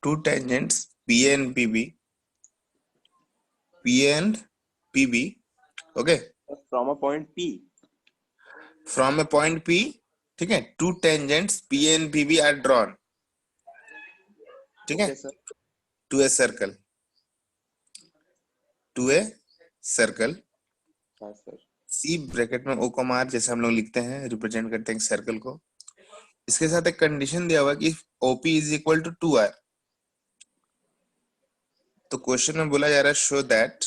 two tangents PA and PB, PA and PB, okay, from a point P, from a point P, ठीक है, two tangents PA and PB are drawn, ठीक है, okay sir, to a circle, to a circle, हाँ sir, C bracket में O comma R जैसे हम लोग लिखते हैं, रिप्रेजेंट करते हैं सर्कल को। इसके साथ एक कंडीशन दिया हुआ कि OP is equal to 2R। तो क्वेश्चन में बोला जा रहा है शो दैट,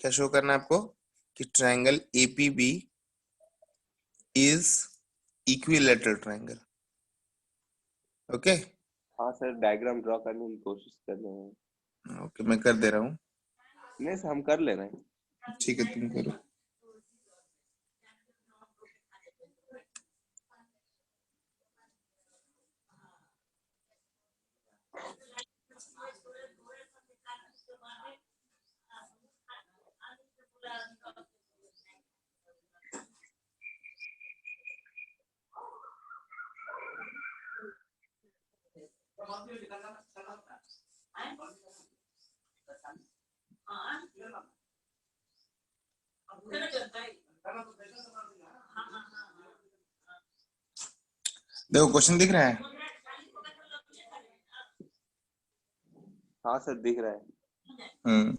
क्या शो करना है आपको कि triangle APB is equilateral triangle, okay. हाँ सर, डायग्राम ड्रॉ करने की कोशिश कर रहे हैं। ओके, मैं कर दे रहा हूँ। नहीं सर, हम कर ले रहे हैं। ठीक है, तुम करो। देखो क्वेश्चन दिख रहा है। हाँ सर, दिख रहा है।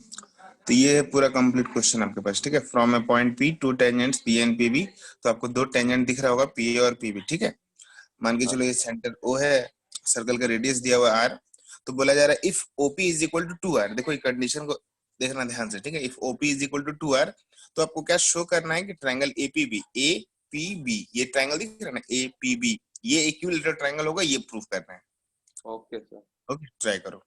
तो ये पूरा कंप्लीट क्वेश्चन आपके पास, ठीक है। From a point P to tangents P and P B, तो आपको दो टेंजेंट दिख रहा होगा पी ए और पी बी, ठीक है। मान के हाँ चलो ये सेंटर ओ है, सर्कल का रेडियस दिया हुआ आर, तो बोला जा रहा है if OP is equal to 2R। देखो ये कंडीशन को देखना ध्यान से, ठीक है। If OP is equal to 2R, तो आपको क्या शो करना है कि triangle APB, A P B, ये ट्रायंगल दिख रहा है ना, ए पी बी, ये इक्विलैटरल ट्रायंगल होगा, ये प्रूव करना है। Okay sir. ओके, ट्राई करो।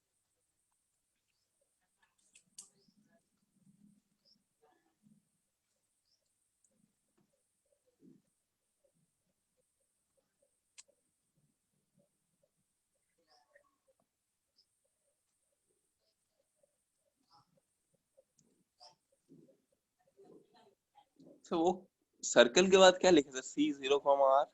तो वो सर्कल के बाद क्या लिखे सर? C0, R?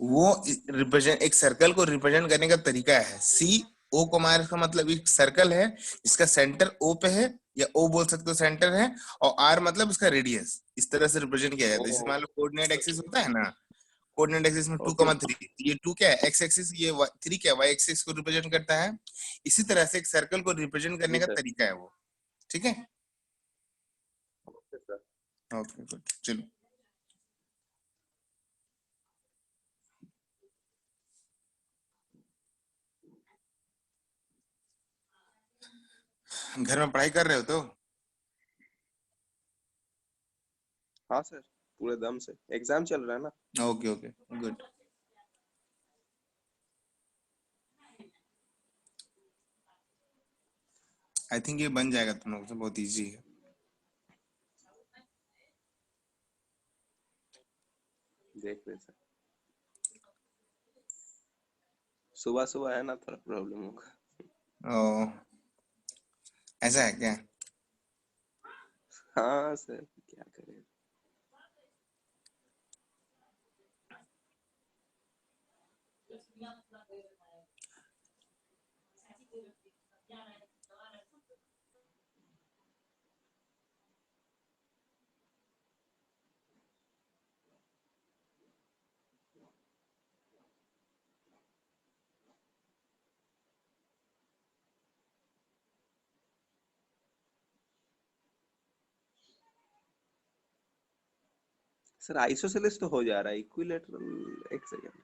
वो रिप्रेजेंट, एक सर्कल को रिप्रेजेंट करने का तरीका है। सी ओ को मार का मतलब एक सर्कल है जिसका सेंटर ओ पे है, या ओ बोल सकते हो सेंटर है, और आर मतलब उसका रेडियस। इस तरह से रिप्रेजेंट किया जाता है। जैसे ओह, मान लो कोऑर्डिनेट एक्सिस होता है ना, कोऑर्डिनेट एक्सिस में ओके 2,3, ये 2 क्या है, एक्स एक्सिस, ये 3 क्या है, वाई एक्सिस को रिप्रेजेंट करता है। इसी तरह से एक सर्कल को रिप्रेजेंट करने जी का सर। तरीका है वो, ठीक है। Okay sir. ओके गुड, चलो। घर में पढ़ाई कर रहे हो तो? हाँ सर, पूरे दम से एग्जाम चल रहा है ना। Okay okay good. I think ये बन जाएगा तुम लोगों से, बहुत इजी है। देख रहे सर, सुबह सुबह है ना, थोड़ा प्रॉब्लम होगा। ओ, ऐसा है क्या? हाँ सर, क्या करें। सर आइसोसेलेस तो हो जा रहा है, इक्विलेटरल एक सेकंड।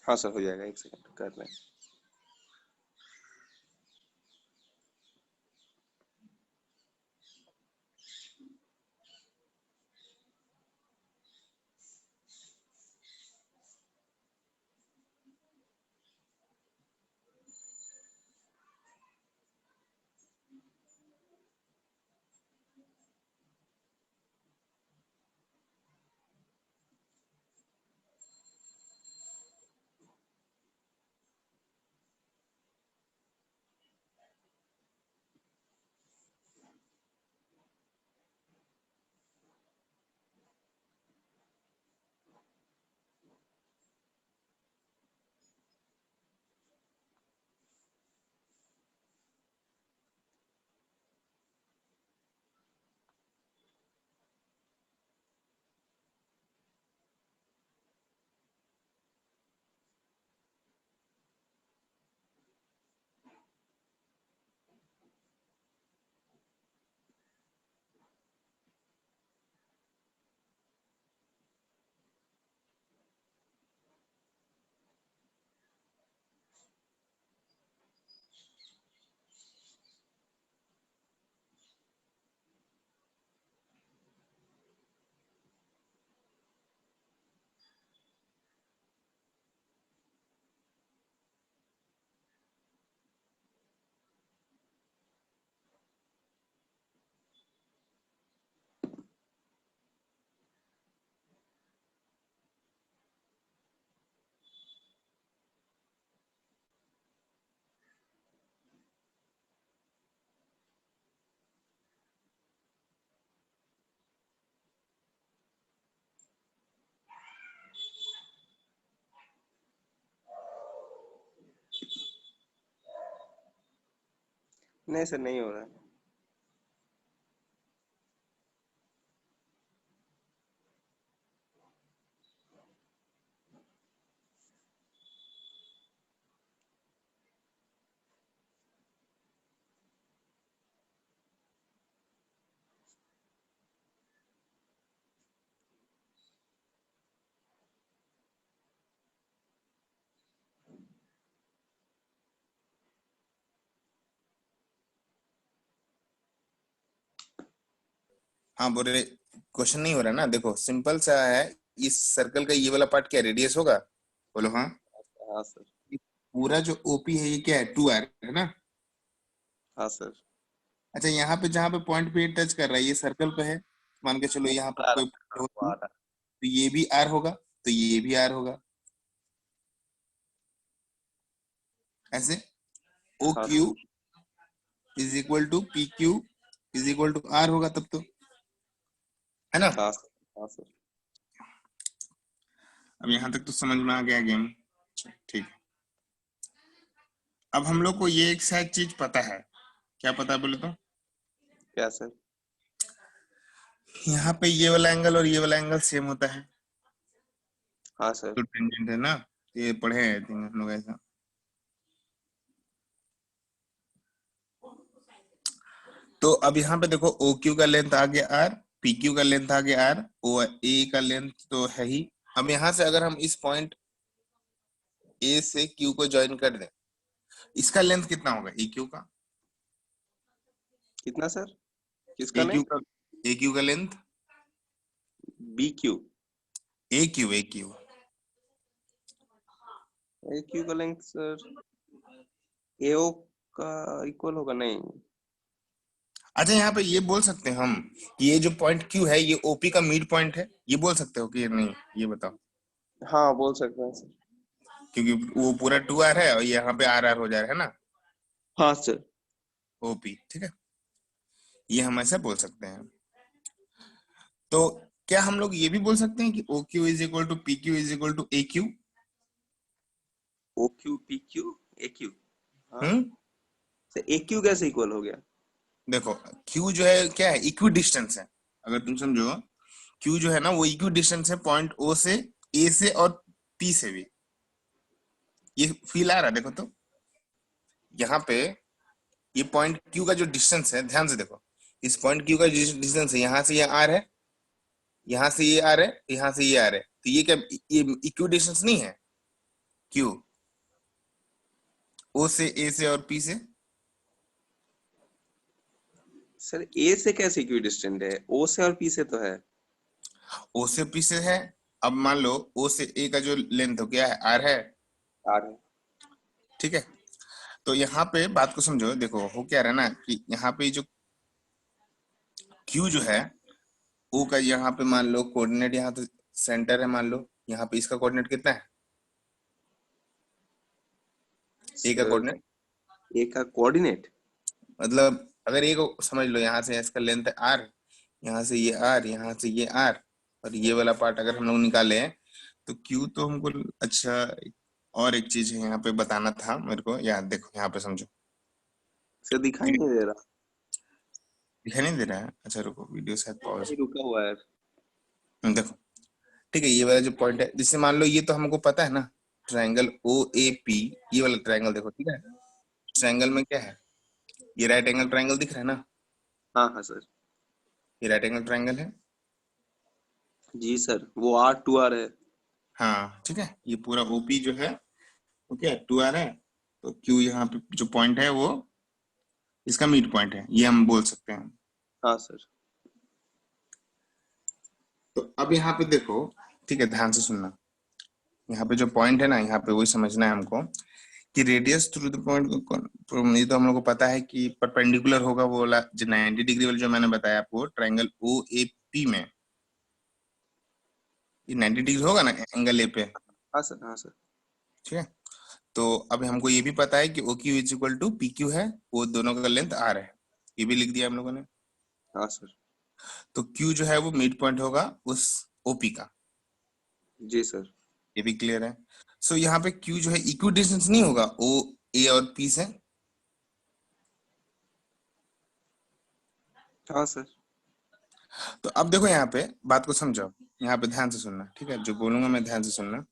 हाँ सर, हो जाएगा, एक सेकंड कर रहे हैं। नहीं सर, नहीं हो रहा है। हाँ बोले, क्वेश्चन नहीं हो रहा ना, देखो सिंपल सा है। इस सर्कल का ये वाला पार्ट क्या रेडियस होगा? बोलो हाँ। हाँ सर। ये पूरा जो ओपी है ये क्या है? 2r है ना। हाँ सर। अच्छा, यहाँ पे जहाँ पे पॉइंट पे टच कर रहा है ये सर्कल पे है, मान के चलो वो यहाँ पे आ कोई रहा है, point वो होती, आ रहा तो ये भी r होगा, तो ये भी r होगा। ऐसे ओ है। हाँ Q sir. Is equal to P Q is equal to r होगा तब तो, है ना। हाँ सर। हाँ सर। अब यहाँ तक तो समझ में आ गया गेम। ठीक है। अब हम लोग को ये एक शायद चीज पता है। क्या पता है बोले तो? क्या सर? यहाँ पे ये वाला एंगल और ये वाला एंगल सेम होता है, हाँ सर। तो टेंजेंट है ना। ये पढ़े हैं I think हम लोग ऐसा। तो अब यहाँ पे देखो ओ क्यू का लेंथ आ गया आर, पी क्यू का लेंथ आ गया आर, ओ ए का लेंथ तो है ही। अब यहाँ से अगर हम इस पॉइंट ए से क्यू को ज्वाइन कर दें, इसका लेंथ कितना होगा ए क्यू का? कितना सर? किसका ए क्यू लेंथ? का, ए क्यू का length, B Q. A Q. A Q का लेंथ सर एओ का इक्वल होगा, नहीं? अच्छा, यहाँ पे ये बोल सकते हैं हम कि ये जो पॉइंट क्यू है ये ओपी का मिड पॉइंट है, ये बोल सकते हो कि नहीं? ये बताओ। हाँ, बोल सकते हैं सर। क्योंकि वो पूरा 2r है और यहाँ पे आर आर हो जा रहा है ना, हाँ सर। ओपी, ठीक है। ये हम ऐसा बोल सकते हैं। तो क्या हम लोग ये भी बोल सकते हैं कि O Q is equal to P Q is equal to A Q? O Q P Q A Q. हाँ हम्म। सर, ए क्यू कैसे इक्वल हो गया? देखो, क्यू जो है क्या है? इक्वी डिस्टेंस है। अगर तुम समझो, क्यू जो है ना वो इक्वी डिस्टेंस है पॉइंट ओ से, ए से और पी से भी। ये फील आ रहा है देखो तो, यहाँ पे ये पॉइंट क्यू का जो डिस्टेंस है, ध्यान से देखो, इस पॉइंट क्यू का डिस्टेंस है, यहाँ से ये आर है, यहाँ से ये आर है, यहाँ से ये आर है, तो ये क्या, ये इक्वी डिस्टेंस नहीं है? क्यू, ओ से, ए से और पी से। सर ए से कैसे इक्वी डिस्टेंट है, ओ से और पी से तो है। ओ से पी से है। अब मान लो ओ से ए का जो लेंथ हो गया है आर है, आर है। ठीक है। तो यहाँ पे बात को समझो, देखो हो क्या रहा है ना कि यहाँ पे जो क्यू जो है, ओ का यहाँ पे मान लो कोऑर्डिनेट, यहाँ तो सेंटर है, मान लो यहाँ पे इसका कोऑर्डिनेट कितना है, ए का सर कोऑर्डिनेट, ए का कोऑर्डिनेट। मतलब अगर ए को समझ लो, यहाँ से इसका लेंथ है आर, यहाँ से ये आर, यहाँ से ये आर, और ये वाला पार्ट अगर हम लोग निकाले तो क्यू तो हमको, अच्छा और एक चीज है यहाँ पे बताना था मेरे को, यार देखो यहाँ पे समझो। सर दिखाई नहीं दे रहा। दिखाई नहीं दे रहा है, अच्छा रुको वीडियो शायद पॉज। नहीं रुका हुआ है। देखो ठीक है, ये वाला जो पॉइंट है, जिससे मान लो ये तो हमको पता है ना, ट्रायंगल ओ ए पी, ये वाला ट्रायंगल देखो, ठीक है। ट्रायंगल में क्या है, ये राइट एंगल ट्रायंगल दिख रहा है ना, हाँ हाँ सर। ये राइट एंगल ट्रायंगल है। जी सर, वो आर टू आर है। हाँ ठीक है, ये पूरा ओपी जो है वो क्या है, टू आर है। तो क्यू यहाँ पे जो पॉइंट है वो इसका मिड पॉइंट है, ये हम बोल सकते हैं। हाँ सर। तो अब यहाँ पे देखो, ठीक है, ध्यान से सुनना, यहाँ पे जो पॉइंट है ना, यहाँ पे वही समझना है हमको कि रेडियस थ्रू द पॉइंट, ये तो हम लोग को पता है कि परपेंडिकुलर होगा, वो वाला जो 90 डिग्री वाला जो मैंने बताया आपको, ट्रायंगल ओ ए पी में ये 90 डिग्री होगा ना एंगल ए पे, हाँ सर। हाँ सर। ठीक है। तो अब हमको ये भी पता है कि O Q is equal to P Q है, वो दोनों का लेंथ आर है, ये भी लिख दिया हम लोगों ने। हाँ सर। तो क्यू जो है वो मिड पॉइंट होगा उस ओपी का, जी सर। ये भी क्लियर है। सो यहाँ पे क्यू जो है इक्वी डिस्टेंस नहीं होगा ओ ए और पी से। हाँ सर। तो अब देखो यहाँ पे बात को समझो, यहाँ पे ध्यान से सुनना, ठीक है, जो बोलूंगा मैं ध्यान से सुनना।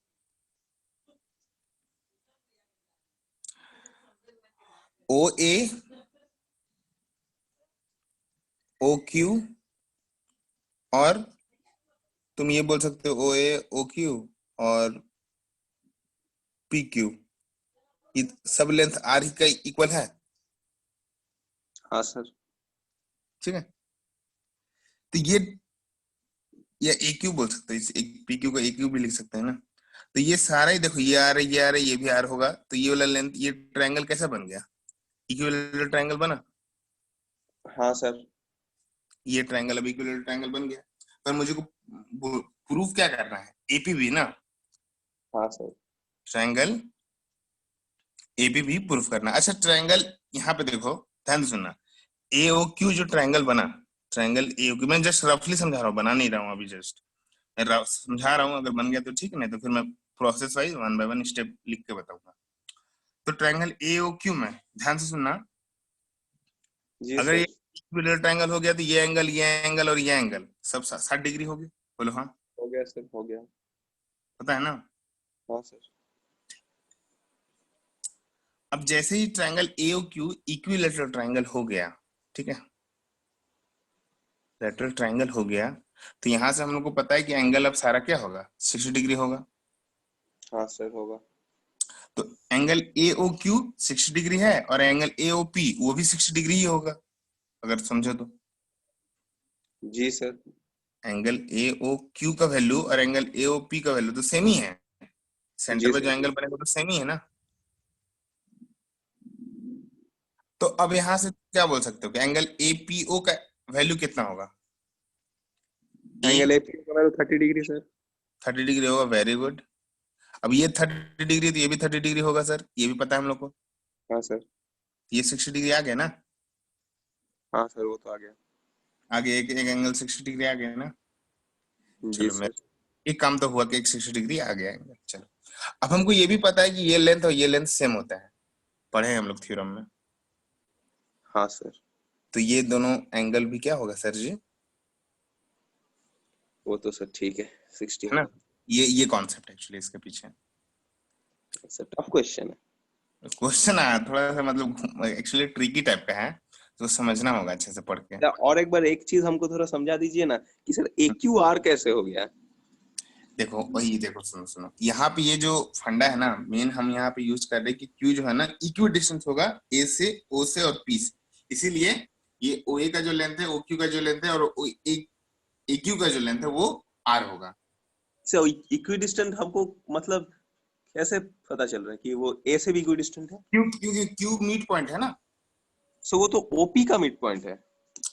ओ ए, ओ क्यू, और तुम ये बोल सकते हो ओ ए ओ क्यू और पी क्यू, ये सब लेंथ आर ही का इक्वल है, हाँ सर। ठीक है। तो ये, या ए क्यू बोल सकते हो, इस पी क्यू को ए क्यू भी लिख सकते हैं ना। तो ये सारा ही देखो, ये आ रहा है, ये आ रहा है, ये भी आर होगा, तो ये वाला लेंथ, ये ट्रायंगल कैसा बन गया, इक्विलेटरल ट्रायंगल बना। हाँ सर। ये ट्रायंगल अब इक्विलेटरल ट्रायंगल बन गया। पर मुझे को प्रूफ क्या करना है, एपीबी ना, हाँ सर। ट्रायंगल एपीबी प्रूफ करना। अच्छा ट्रायंगल यहाँ पे देखो, ध्यान से सुनना, ए ओ क्यू जो ट्रायंगल बना, ट्रायंगल ए ओ क्यू, मैं जस्ट रफली समझा रहा हूँ, बना नहीं रहा हूँ अभी, जस्ट मैं समझा रहा हूँ, अगर बन गया तो ठीक है, नहीं तो फिर मैं process wise one by one step लिख के बताऊंगा। तो ट्रायंगल ए ओ क्यू में ध्यान से सुनना, जी अगर ये सर। इक्विलेटरल ट्रायंगल हो गया तो ये एंगल और ये एंगल सब 60 डिग्री हो गए, बोलो हाँ। हो गया सर, हो गया। पता है ना। हाँ सर। अब जैसे ही triangle A O Q equilateral triangle हो गया, ठीक है, लेटरल ट्रायंगल हो गया, तो यहाँ से हम लोग को पता है कि एंगल अब सारा क्या होगा, 60 डिग्री होगा। हाँ सर, होगा। तो angle A O Q 60 degree है, और एंगल ए ओ पी वो भी 60 डिग्री ही होगा, अगर समझो तो। जी sir. Angle A O Q का वैल्यू और एंगल ए ओ पी का वैल्यू तो सेम ही है, सेंटर जी पे जो सर। एंगल बनेगा तो सेम ही है ना। तो अब यहाँ से क्या बोल सकते हो कि एंगल ए पी ओ का वैल्यू कितना होगा, ए एंगल ए पी का 30 डिग्री सर। 30 डिग्री होगा, वेरी गुड। अब ये 30 डिग्री तो ये भी 30 डिग्री होगा सर, ये भी पता है हम लोग को। हाँ सर। ये 60 डिग्री आ गया ना, हाँ सर, वो तो आ गया। आगे एक एंगल 60 डिग्री आ गया ना। जी चलो मैं, सर। एक काम तो हुआ कि एक 60 डिग्री आ गया एंगल। चलो अब हमको ये भी पता है कि ये लेंथ और ये लेंथ सेम होता है, पढ़े हैं हम लोग थ्योरम में। हाँ सर। तो ये दोनों एंगल भी क्या होगा सर जी, वो तो सर ठीक है, 60 है ना। होगा। ये कॉन्सेप्ट एक्चुअली इसके पीछे। सर टफ क्वेश्चन क्वेश्चन आया थोड़ा सा, मतलब एक्चुअली ट्रिकी टाइप का है, तो समझना होगा अच्छे से पढ़ के। है। और एक बार एक चीज हमको थोड़ा समझा दीजिए ना कि सर ए क्यू आर कैसे हो गया। देखो वही देखो, सुनो सुनो, यहाँ पे ये जो फंडा है ना, मेन हम यहाँ पे यूज कर रहे हैं कि क्यू जो है ना इक्वी डिस्टेंस होगा ए से, ओ से और पी से, इसीलिए ये ओ ए का जो लेंथ है, ओ क्यू का जो लेंथ है, और ए क्यू का जो लेंथ है वो आर होगा। सो इक्विडिस्टेंट हमको मतलब कैसे पता चल रहा है कि वो ए से भी इक्विडिस्टेंट है? क्यू, क्योंकि क्यू मिड पॉइंट है ना। सो वो तो ओपी का मिड पॉइंट है।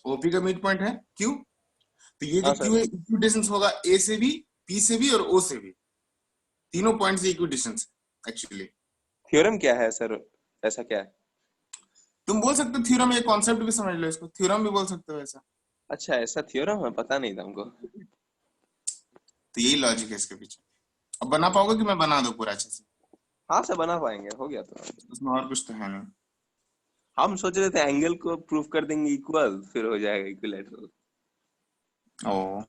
ओपी का मिड पॉइंट है क्यू, तो ये जो हाँ क्यू सर। है इक्वी डिस्टेंस होगा ए से भी, पी से भी और ओ से भी, तीनों पॉइंट से इक्वी डिस्टेंस एक्चुअली। थ्योरम क्या है सर, ऐसा क्या है? तुम बोल सकते हो थ्योरम, ये कॉन्सेप्ट भी समझ लो, इसको थ्योरम भी बोल सकते हो ऐसा। अच्छा ऐसा थ्योरम है, पता नहीं था हमको। तो यही लॉजिक है इसके पीछे। अब बना पाओगे कि मैं बना दूं पूरा अच्छे से? हाँ सर बना पाएंगे, हो गया तो। उसमें और कुछ तो है नहीं। हम सोच रहे थे एंगल को प्रूफ कर देंगे इक्वल, फिर हो जाएगा इक्विलैटरल। ओ,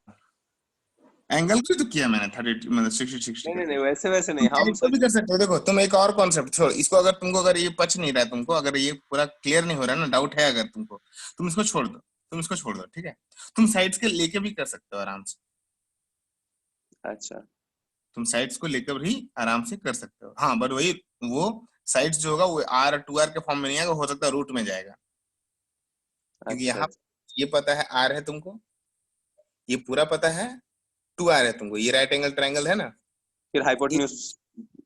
एंगल को तो किया मैंने 30 मतलब 60 60 नहीं नहीं करके। नहीं, वैसे वैसे तुम नहीं, हम साइड को भी सोच। कर सकते हो। देखो तुम एक और कॉन्सेप्ट छोड़ इसको, अगर तुमको, अगर ये पच नहीं रहा है तुमको, अगर ये पूरा क्लियर नहीं हो रहा है ना, डाउट है अगर तुमको, तुम इसको छोड़ दो, तुम इसको छोड़ दो, ठीक है। तुम साइड्स के लेके भी कर सकते हो आराम से। अच्छा तुम साइड्स को लेकर भी आराम से कर सकते हो, हाँ, बट वही, वो साइड्स जो होगा वो आर टू आर के फॉर्म में नहीं आएगा, हो सकता है रूट में जाएगा, क्योंकि अच्छा यहाँ अच्छा। ये पता है आर है तुमको, ये पूरा पता है टू आर है तुमको, ये राइट एंगल ट्रायंगल है ना। फिर हाइपोटेन्यूज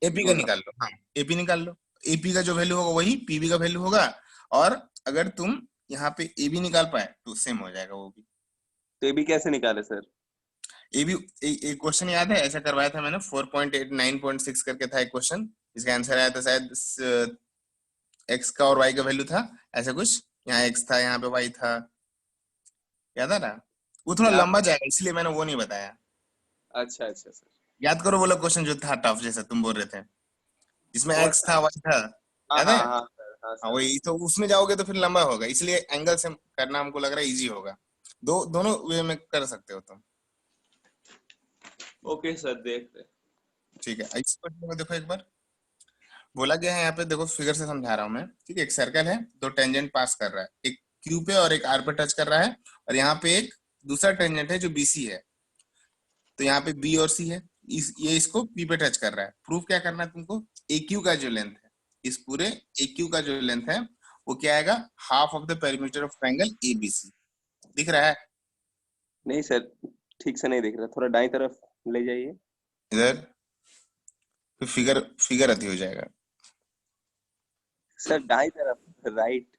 एपी का ढूंढना। निकाल लो, हाँ, एपी निकाल लो। एपी का जो वैल्यू होगा वही पीबी का वैल्यू होगा, और अगर तुम यहाँ पे ए बी निकाल पाए तो सेम हो जाएगा वो भी। तो ये भी कैसे निकाले सर? ए बी, एक क्वेश्चन याद है ऐसा करवाया था मैंने, 4.8 9.6 करके था एक क्वेश्चन, इसका आंसर आया था शायद एक्स का और वाई का वैल्यू था, ऐसा कुछ, यहाँ एक्स था यहाँ पे वाई था, याद आ रहा? वो थोड़ा याद। लंबा जाएगा इसलिए मैंने वो नहीं बताया। अच्छा अच्छा सर। याद करो वो वाला क्वेश्चन जो था टफ जैसा तुम बोल रहे थे, जिसमें कौन एक्स सा? था वाई था, हाँ याद हाँ है? हाँ सर, हाँ हाँ सर। वही तो, उसमें जाओगे तो फिर लंबा होगा, इसलिए एंगल से करना हमको लग रहा है इजी होगा। दोनों वे में कर सकते हो तुम। ओके सर, देख रहे। ठीक है, इस क्वेश्चन को देखो एक बार। बोला गया है यहाँ पे, देखो फिगर से समझा रहा हूँ मैं, ठीक है। एक सर्कल है, दो टेंजेंट पास कर रहा है, एक क्यू पे और एक आर पे टच कर रहा है, और यहाँ पे एक दूसरा टेंजेंट है जो बीसी है, तो यहाँ पे बी और सी है, ये इसको पी पे टच कर रहा है। प्रूफ क्या करना है तुमको? ए क्यू का जो लेंथ है, इस पूरे ए क्यू का जो लेंथ है वो क्या आएगा? Half of the perimeter of triangle ABC. दिख रहा है? नहीं सर, ठीक से नहीं दिख रहा, थोड़ा दाईं तरफ ले जाइए। इधर फिर फिगर फिगर अति हो जाएगा। सर दाईं तरफ, राइट।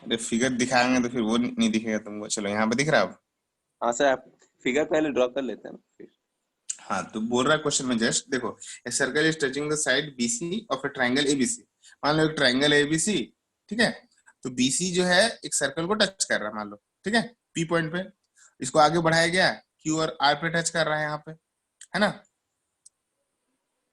अरे फिगर दिखाएंगे तो फिर वो नहीं दिखेगा तुमको। चलो यहाँ पे दिख रहा है अब। हाँ सर, आप फिगर पहले ड्रॉ कर लेते हैं ना फिर। हाँ, तो बोल रहा है क्वेश्चन में, जस्ट देखो, a circle is touching the side BC of A triangle ABC. मान लो एक ट्रायंगल है एबीसी, ठीक है। तो बीसी जो है एक सर्कल को टच कर रहा है, मान लो, ठीक है, पी पॉइंट पे। इसको आगे बढ़ाया गया, क्यू और आर पे टच कर रहा है यहाँ पे, है ना।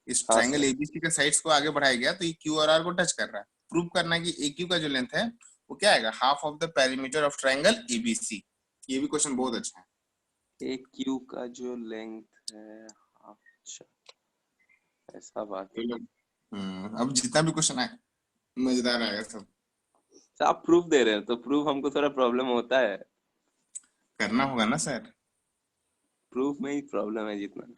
इस हाँ ट्रायंगल सर। एबीसी के साइड्स को आगे बढ़ाया गया, तो ये क्यू और आर को टच कर रहा है। प्रूव करना है कि ए क्यू का जो लेंथ है वो क्या आएगा? Half of the perimeter of triangle ABC. ये भी क्वेश्चन बहुत अच्छा है। एक क्यू का जो लेंथ है। अच्छा, ऐसा बात है। चलो, अब जितना भी क्वेश्चन आए मजेदार आएगा सब। सर आप प्रूफ दे रहे हैं तो प्रूफ हमको थोड़ा प्रॉब्लम होता है। करना होगा ना सर। प्रूफ में ही प्रॉब्लम है जितना।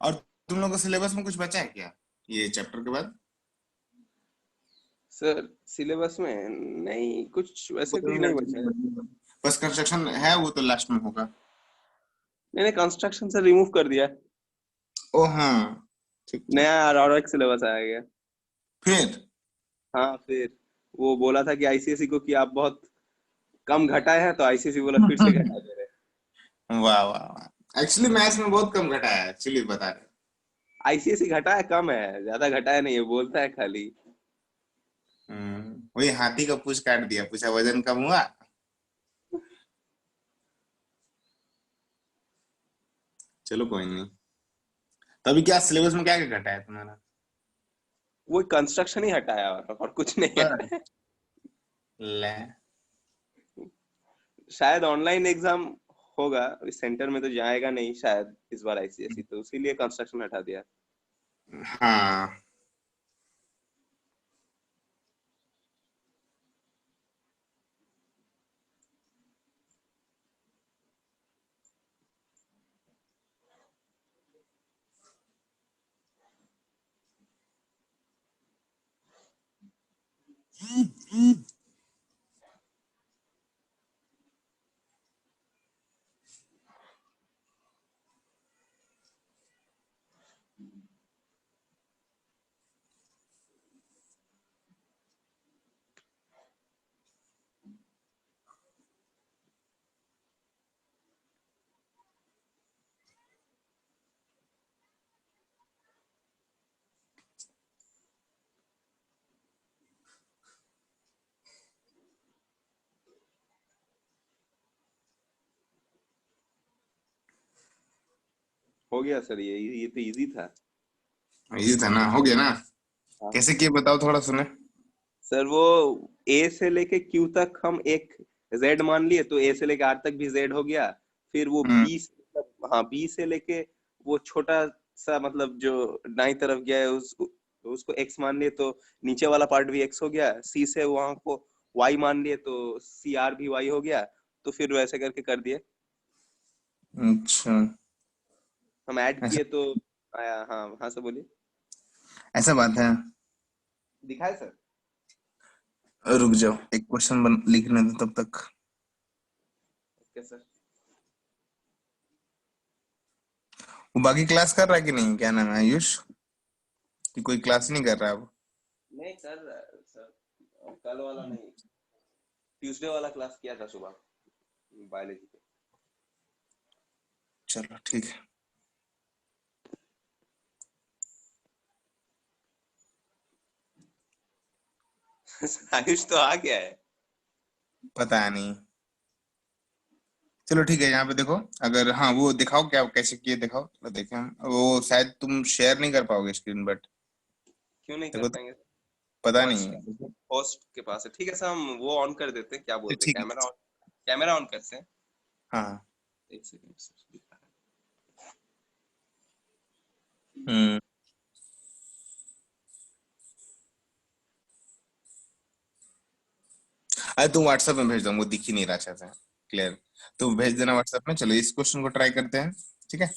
और तुम लोगों को सिलेबस में कुछ बचा है क्या ये चैप्टर के बाद? सर सिलेबस में नहीं, कुछ वैसे कुछ नहीं बचा है। बस कंस्ट्रक्शन है, वो तो लास्ट में होगा। मैंने कंस्ट्रक्शन से रिमूव कर दिया। ओ हाँ, ठीक ठीक। नया और एक सिलेबस आया गया। फिर हाँ फिर वो बोला था कि आईसीएसई को कि आप बहुत कम घटाए हैं, तो आईसीएसई बोला फिर से घटा दे रहे हैं। वाह वाह वाह, एक्चुअली मैथ्स में बहुत कम घटा है, एक्चुअली बता रहे। आईसीएसई घटा है, कम है, ज्यादा घटा है नहीं है, बोलता है खाली। वही हाथी का पूंछ काट दिया, पूछा वजन कम हुआ। चलो कोई नहीं। तो अभी क्या सिलेबस में क्या क्या घटा है तुम्हारा? वो कंस्ट्रक्शन ही हटाया और कुछ नहीं पर है। ले। शायद ऑनलाइन एग्जाम होगा, इस सेंटर में तो जाएगा नहीं शायद इस बार आईसीएसई, तो इसीलिए कंस्ट्रक्शन हटा दिया। हाँ। हो गया सर, ये तो इजी था। इजी था ना, हो गया ना? हाँ कैसे किए बताओ थोड़ा सुने। सर, वो ए से लेके क्यू तक हम एक जेड मान लिए, तो ए से लेके आर तक भी जेड हो गया। फिर वो हम्म। बी से, हाँ बी से लेके वो छोटा सा मतलब जो दाई तरफ गया है उसको एक्स मान लिए, तो नीचे वाला पार्ट भी एक्स हो गया। सी से वहां को वाई मान लिए, तो सी आर भी वाई हो गया। तो फिर वैसे करके कर दिए, अच्छा। हम ऐड ऐसा किए तो आया। हाँ हाँ सर बोलिए। ऐसा बात है। दिखाए सर? रुक जाओ, एक क्वेश्चन लिखने दो तब तक। Okay sir. वो बाकी क्लास कर रहा है कि नहीं, क्या नाम है, आयुष? कि कोई क्लास नहीं कर रहा अब? नहीं कर रहा है सर, कल वाला नहीं, ट्यूसडे वाला क्लास किया था सुबह, बायोलॉजी चलो ठीक है। के। आयुष तो आ गया है। पता नहीं। चलो ठीक है, यहाँ पे देखो। अगर हाँ वो दिखाओ, क्या कैसे किए दिखाओ, चलो देखें हम। वो शायद तुम शेयर नहीं कर पाओगे स्क्रीन, बट क्यों नहीं कर देखो तो, पाएंगे? पता ओ नहीं अच्छा, है, देखो। होस्ट के पास है, ठीक है सर, हम वो ऑन कर देते हैं, क्या बोलते हैं, ठीक है। कैमरा ऑन, कैमरा ऑन करते हैं। हाँ। एक सेकंड सर। हम्म। अरे तुम व्हाट्सएप में भेज दो, वो दिख ही नहीं रहा अच्छा से क्लियर। तो भेज देना व्हाट्सएप में। चलो इस क्वेश्चन को ट्राई करते हैं। ठीक है।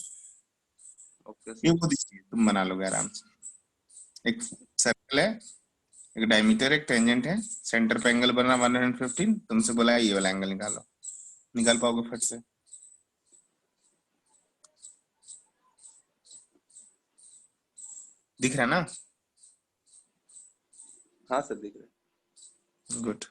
ओके ये सर। वो दिखती है, तुम बना लोगे आराम से। एक सर्कल है, एक डायमीटर, एक टेंजेंट है, सेंटर पे एंगल बना 115। तुमसे बोला है ये वाला एंगल निकालो। निकाल पाओगे फट से? दिख रहा है ना? हाँ सर दिख रहा गुड।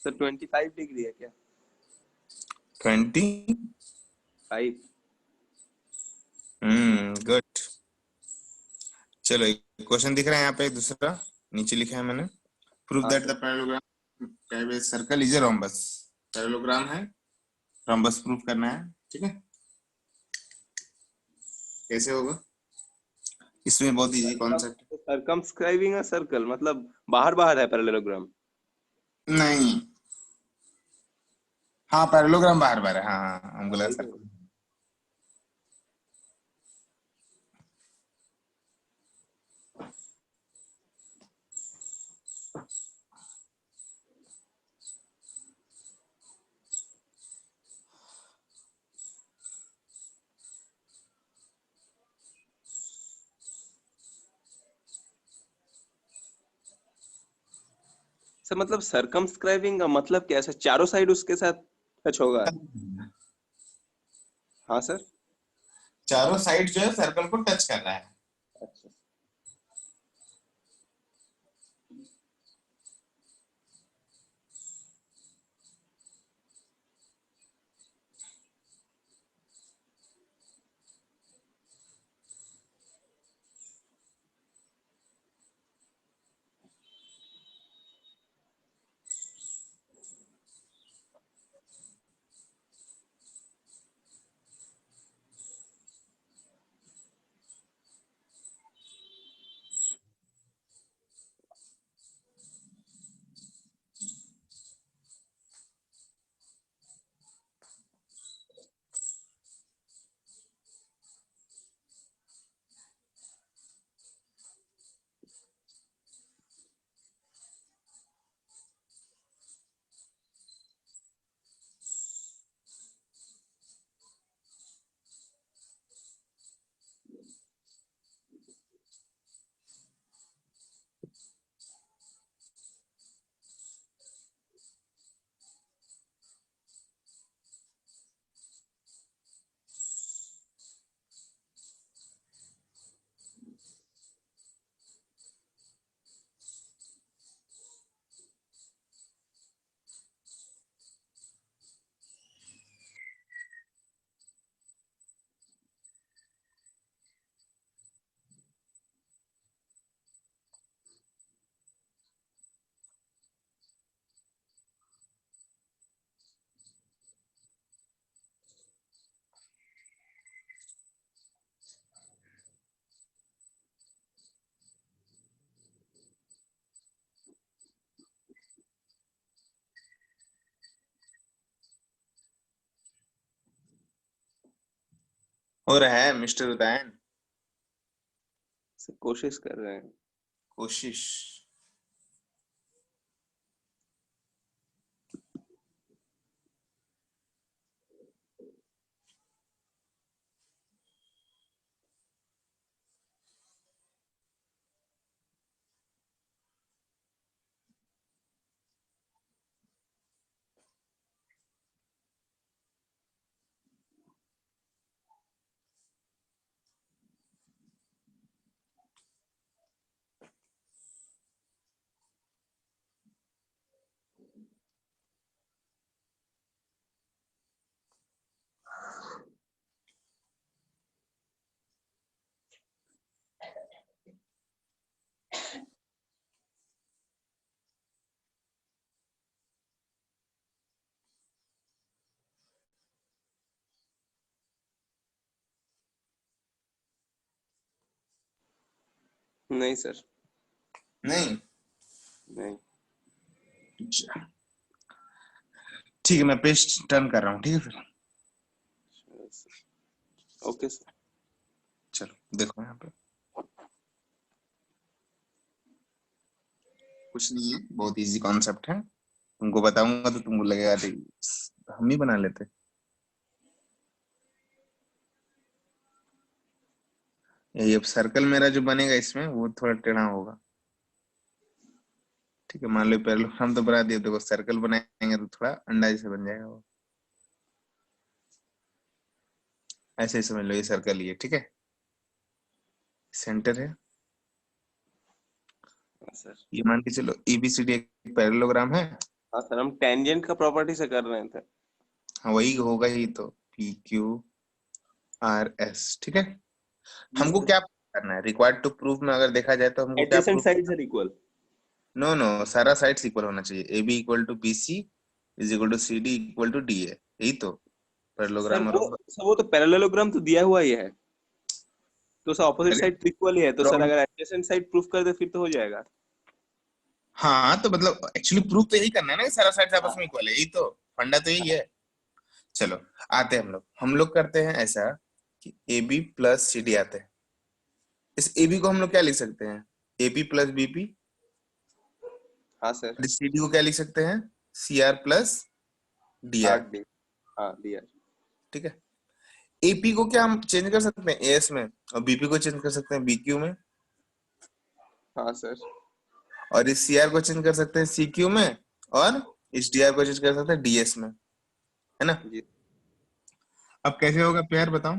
है सर। 25 डिग्री है क्या? 20। 5। गुड। चलो एक क्वेश्चन दिख रहा है यहाँ पे दूसरा, नीचे लिखा है मैंने। प्रूव हाँ that sir. The parallelogram circle is a rhombus, parallelogram है, रोम्बस प्रूफ करना है, ठीक है। कैसे होगा, इसमें बहुत easy concept. Circumscribing a circle मतलब बाहर बाहर है पैरेललोग्राम। नहीं, हाँ पैरेललोग्राम बाहर बाहर है, हाँ हाँ हमको लगा वही तो। सर्कल। सर मतलब सर्कमस्क्राइबिंग का मतलब क्या है सर? चारों साइड उसके साथ टच होगा? हाँ सर। चारों साइड जो है सर्कल को टच कर रहा है। अच्छा। हो रहा है मिस्टर उदयन, सर कोशिश कर रहे हैं। कोशिश। नहीं सर। नहीं, नहीं। ठीक है मैं पेज टर्न कर रहा हूँ, ठीक है फिर। Okay sir. चलो देखो यहाँ पे कुछ नहीं है, बहुत इजी कॉन्सेप्ट है, तुमको बताऊंगा तो तुमको लगेगा अरे हम ही बना लेते। ये सर्कल मेरा जो बनेगा इसमें वो थोड़ा टेढ़ा होगा, ठीक है। मान लो पहले हम तो बना दिए, देखो सर्कल बनाएंगे तो थोड़ा अंडा जैसे बन जाएगा वो, ऐसे ही समझ लो ये सर्कल ही है, ठीक है। सेंटर है, हाँ सर। ये मान के चलो एबीसीडी एक पैरेललोग्राम है। हाँ सर, हम टेंजेंट का प्रॉपर्टी से कर रहे थे। हाँ वही होगा ही तो, पी क्यू आर एस, ठीक है। हमको क्या prove करना है, रिक्वायर्ड टू प्रूफ में अगर देखा जाए तो हमको क्या adjacent proof, sides are equal. No no, सारा साइड्स इक्वल होना चाहिए, A B equal to B C is equal to C D equal to D A, यही तो पैरेललोग्राम और सर वो तो पैरेललोग्राम तो दिया हुआ ही है, तो सर ऑपोजिट अरे साइड तो इक्वल ही है, तो सर प्रॉब्लम, अगर एडजेसेंट साइड प्रूफ कर दे फिर तो हो जाएगा। हाँ तो मतलब एक्चुअली प्रूफ तो यही करना है ना कि सारा साइड्स आपस में इक्वल है, यही तो फंडा तो यही है। चलो आते हैं हम लोग करते हैं ऐसा कि A B plus C D आते हैं। इस ए बी को हम लोग क्या लिख सकते हैं, A P plus B P. हाँ सर। और इस सी डी को क्या लिख सकते हैं, C R plus D R. आठ डी। हाँ दिया। ठीक है, एपी को क्या हम चेंज कर सकते हैं एएस में, और बीपी को चेंज कर सकते हैं बीक्यू में, हाँ सर। और इस सीआर को चेंज कर सकते हैं सीक्यू में, और इस डीआर को चेंज कर सकते हैं डीएस में, है ना। जी। अब कैसे होगा प्यार बताओ।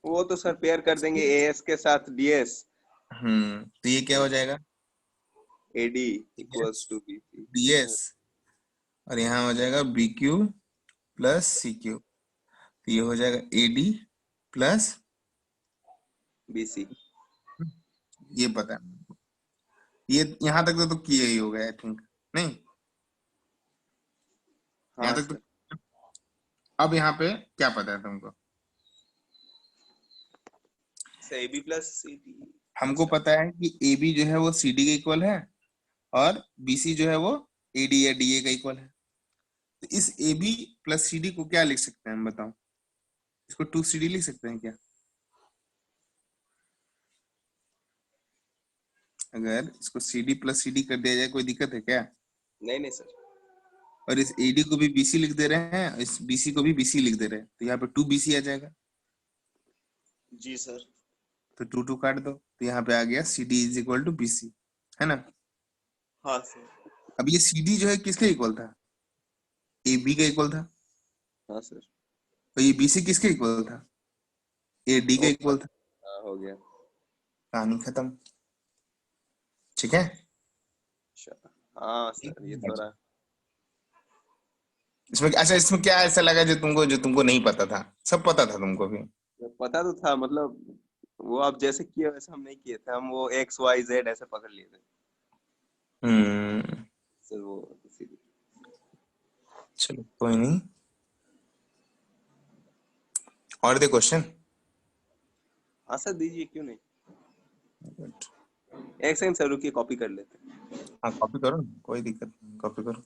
वो तो सर पेयर कर देंगे एएस के साथ डीएस। तो ये क्या हो जाएगा, AD equals to BP. DS, और यहाँ हो जाएगा बीक्यू प्लस सीक्यू, तो ये हो जाएगा एडी प्लस, बीसी। ये पता है, ये यहाँ तक तो किया ही होगा आई थिंक, नहीं यहाँ हाँ तक तो। सर। अब यहाँ पे क्या पता है तुमको, सर एबी प्लस सीडी। हमको अच्छा। पता है कि ए बी जो है वो सी डी के इक्वल है, और बी सी जो है वो ए डी या डी ए का इक्वल है। तो इस A B plus C D को क्या लिख सकते हैं हम बताओ, इसको टू सी डी लिख सकते हैं क्या, अगर इसको C D plus C D कर दिया जाए कोई दिक्कत है क्या। नहीं नहीं सर। और इस ए डी को भी बी सी लिख दे रहे हैं, इस बी सी को भी बी सी लिख दे रहे हैं, तो यहाँ पे टू बी सी आ जाएगा, जी सर। तो टू टू काट दो, तो यहाँ पे आ गया C D is equal to B C, है ना। हाँ सर। अब ये सी डी जो है किसके इक्वल था, ए बी का इक्वल था, हाँ सर। और ये बी सी किसके इक्वल था, ए डी का ओ, इक्वल था। हाँ हो गया। कहानी खत्म, ठीक है। अच्छा। हाँ सर ये थोड़ा। इसमें अच्छा, इसमें क्या ऐसा लगा जो तुमको नहीं पता था, सब पता था तुमको भी। पता तो था मतलब, वो आप जैसे किए वैसे हम नहीं किए थे, हम वो एक्स वाई जेड ऐसे पकड़ लिए थे हम्म सर, वो इसीलिए। चलो कोई नहीं, और दे क्वेश्चन। हाँ सर दीजिए, क्यों नहीं। एक सेकंड सर रुकिए, कॉपी कर लेते हैं। हाँ कॉपी करो ना, कोई दिक्कत नहीं, कॉपी करो।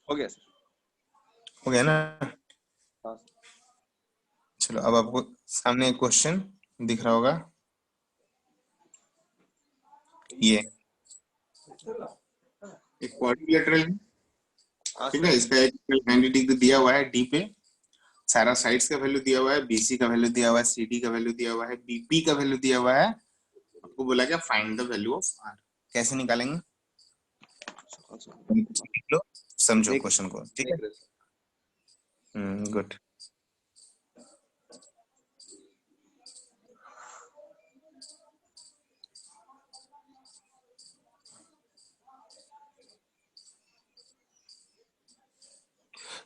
हो गया सर। हो गया ना। हाँ सर। चलो अब आपको सामने एक क्वेश्चन दिख रहा होगा, ये एक क्वाड्रिलेटरल है, हाँ ठीक है, सर। इसका एक आइडेंटिटी तो दिया हुआ है डी पे, सारा साइड्स का वैल्यू दिया हुआ है, बीसी का वैल्यू दिया हुआ है, सीडी का वैल्यू दिया हुआ है, बीपी का वैल्यू दिया हुआ है, आपको बोला क्या find the value of R, कैसे निकालेंगे, हाँ, सर। लिख लो, समझो देख क्वेश्चन को, ठीक है। देख रहे सर। गुड।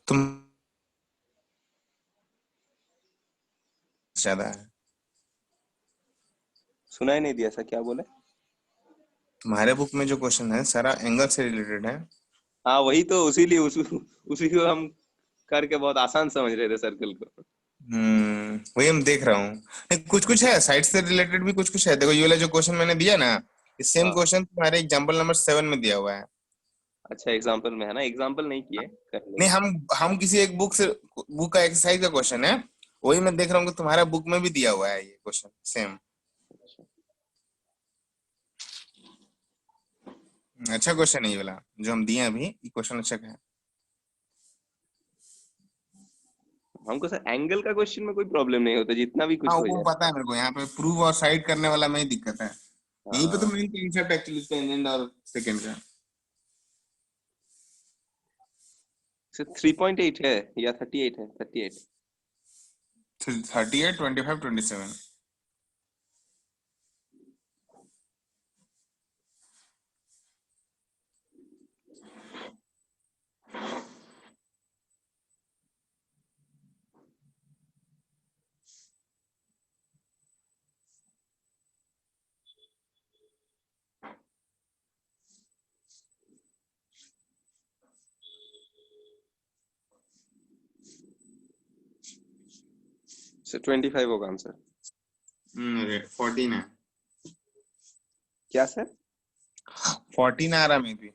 तुम ज्यादा है। सुनाई नहीं दिया सर, क्या बोले? तुम्हारे बुक में जो क्वेश्चन है सारा एंगल से रिलेटेड है। हाँ वही तो, उसीलिए उसी को हम करके बहुत आसान समझ रहे थे सर्कल को। वही हम देख रहा हूँ। नहीं, कुछ कुछ है साइड से रिलेटेड भी, कुछ कुछ है। देखो ये वाला जो क्वेश्चन मैंने दिया ना, सेम हाँ क्वेश्चन तुम्हारे एग्जाम्पल नंबर 7 में दिया हुआ है। अच्छा, एग्जाम्पल में है ना, एग्जाम्पल नहीं किए, कर नहीं, लेंगे। हम किसी एक बुक का एक्सरसाइज का क्वेश्चन है, वही मैं देख रहा हूँ कि तुम्हारा बुक में भी दिया हुआ है ये क्वेश्चन सेम। अच्छा क्वेश्चन है ये वाला जो हम दिए अभी, ये क्वेश्चन अच्छा है। हमको सर एंगल का क्वेश्चन में कोई प्रॉब्लम नहीं होता, जितना भी हाँ कुछ हो वो जाए। पता है मेरे को, यहाँ पे प्रूव और साइड करने वाला में ही दिक्कत है। यही पे तो हाँ मेन कॉन्सेप्ट एक्चुअली टेंजेंट और सेकंड का। सर 3.8 है या 38 है? 38। 38, 25, 27। सर 25 होगा आंसर। 14 है। क्या सर? 14 आ रहा मे भी।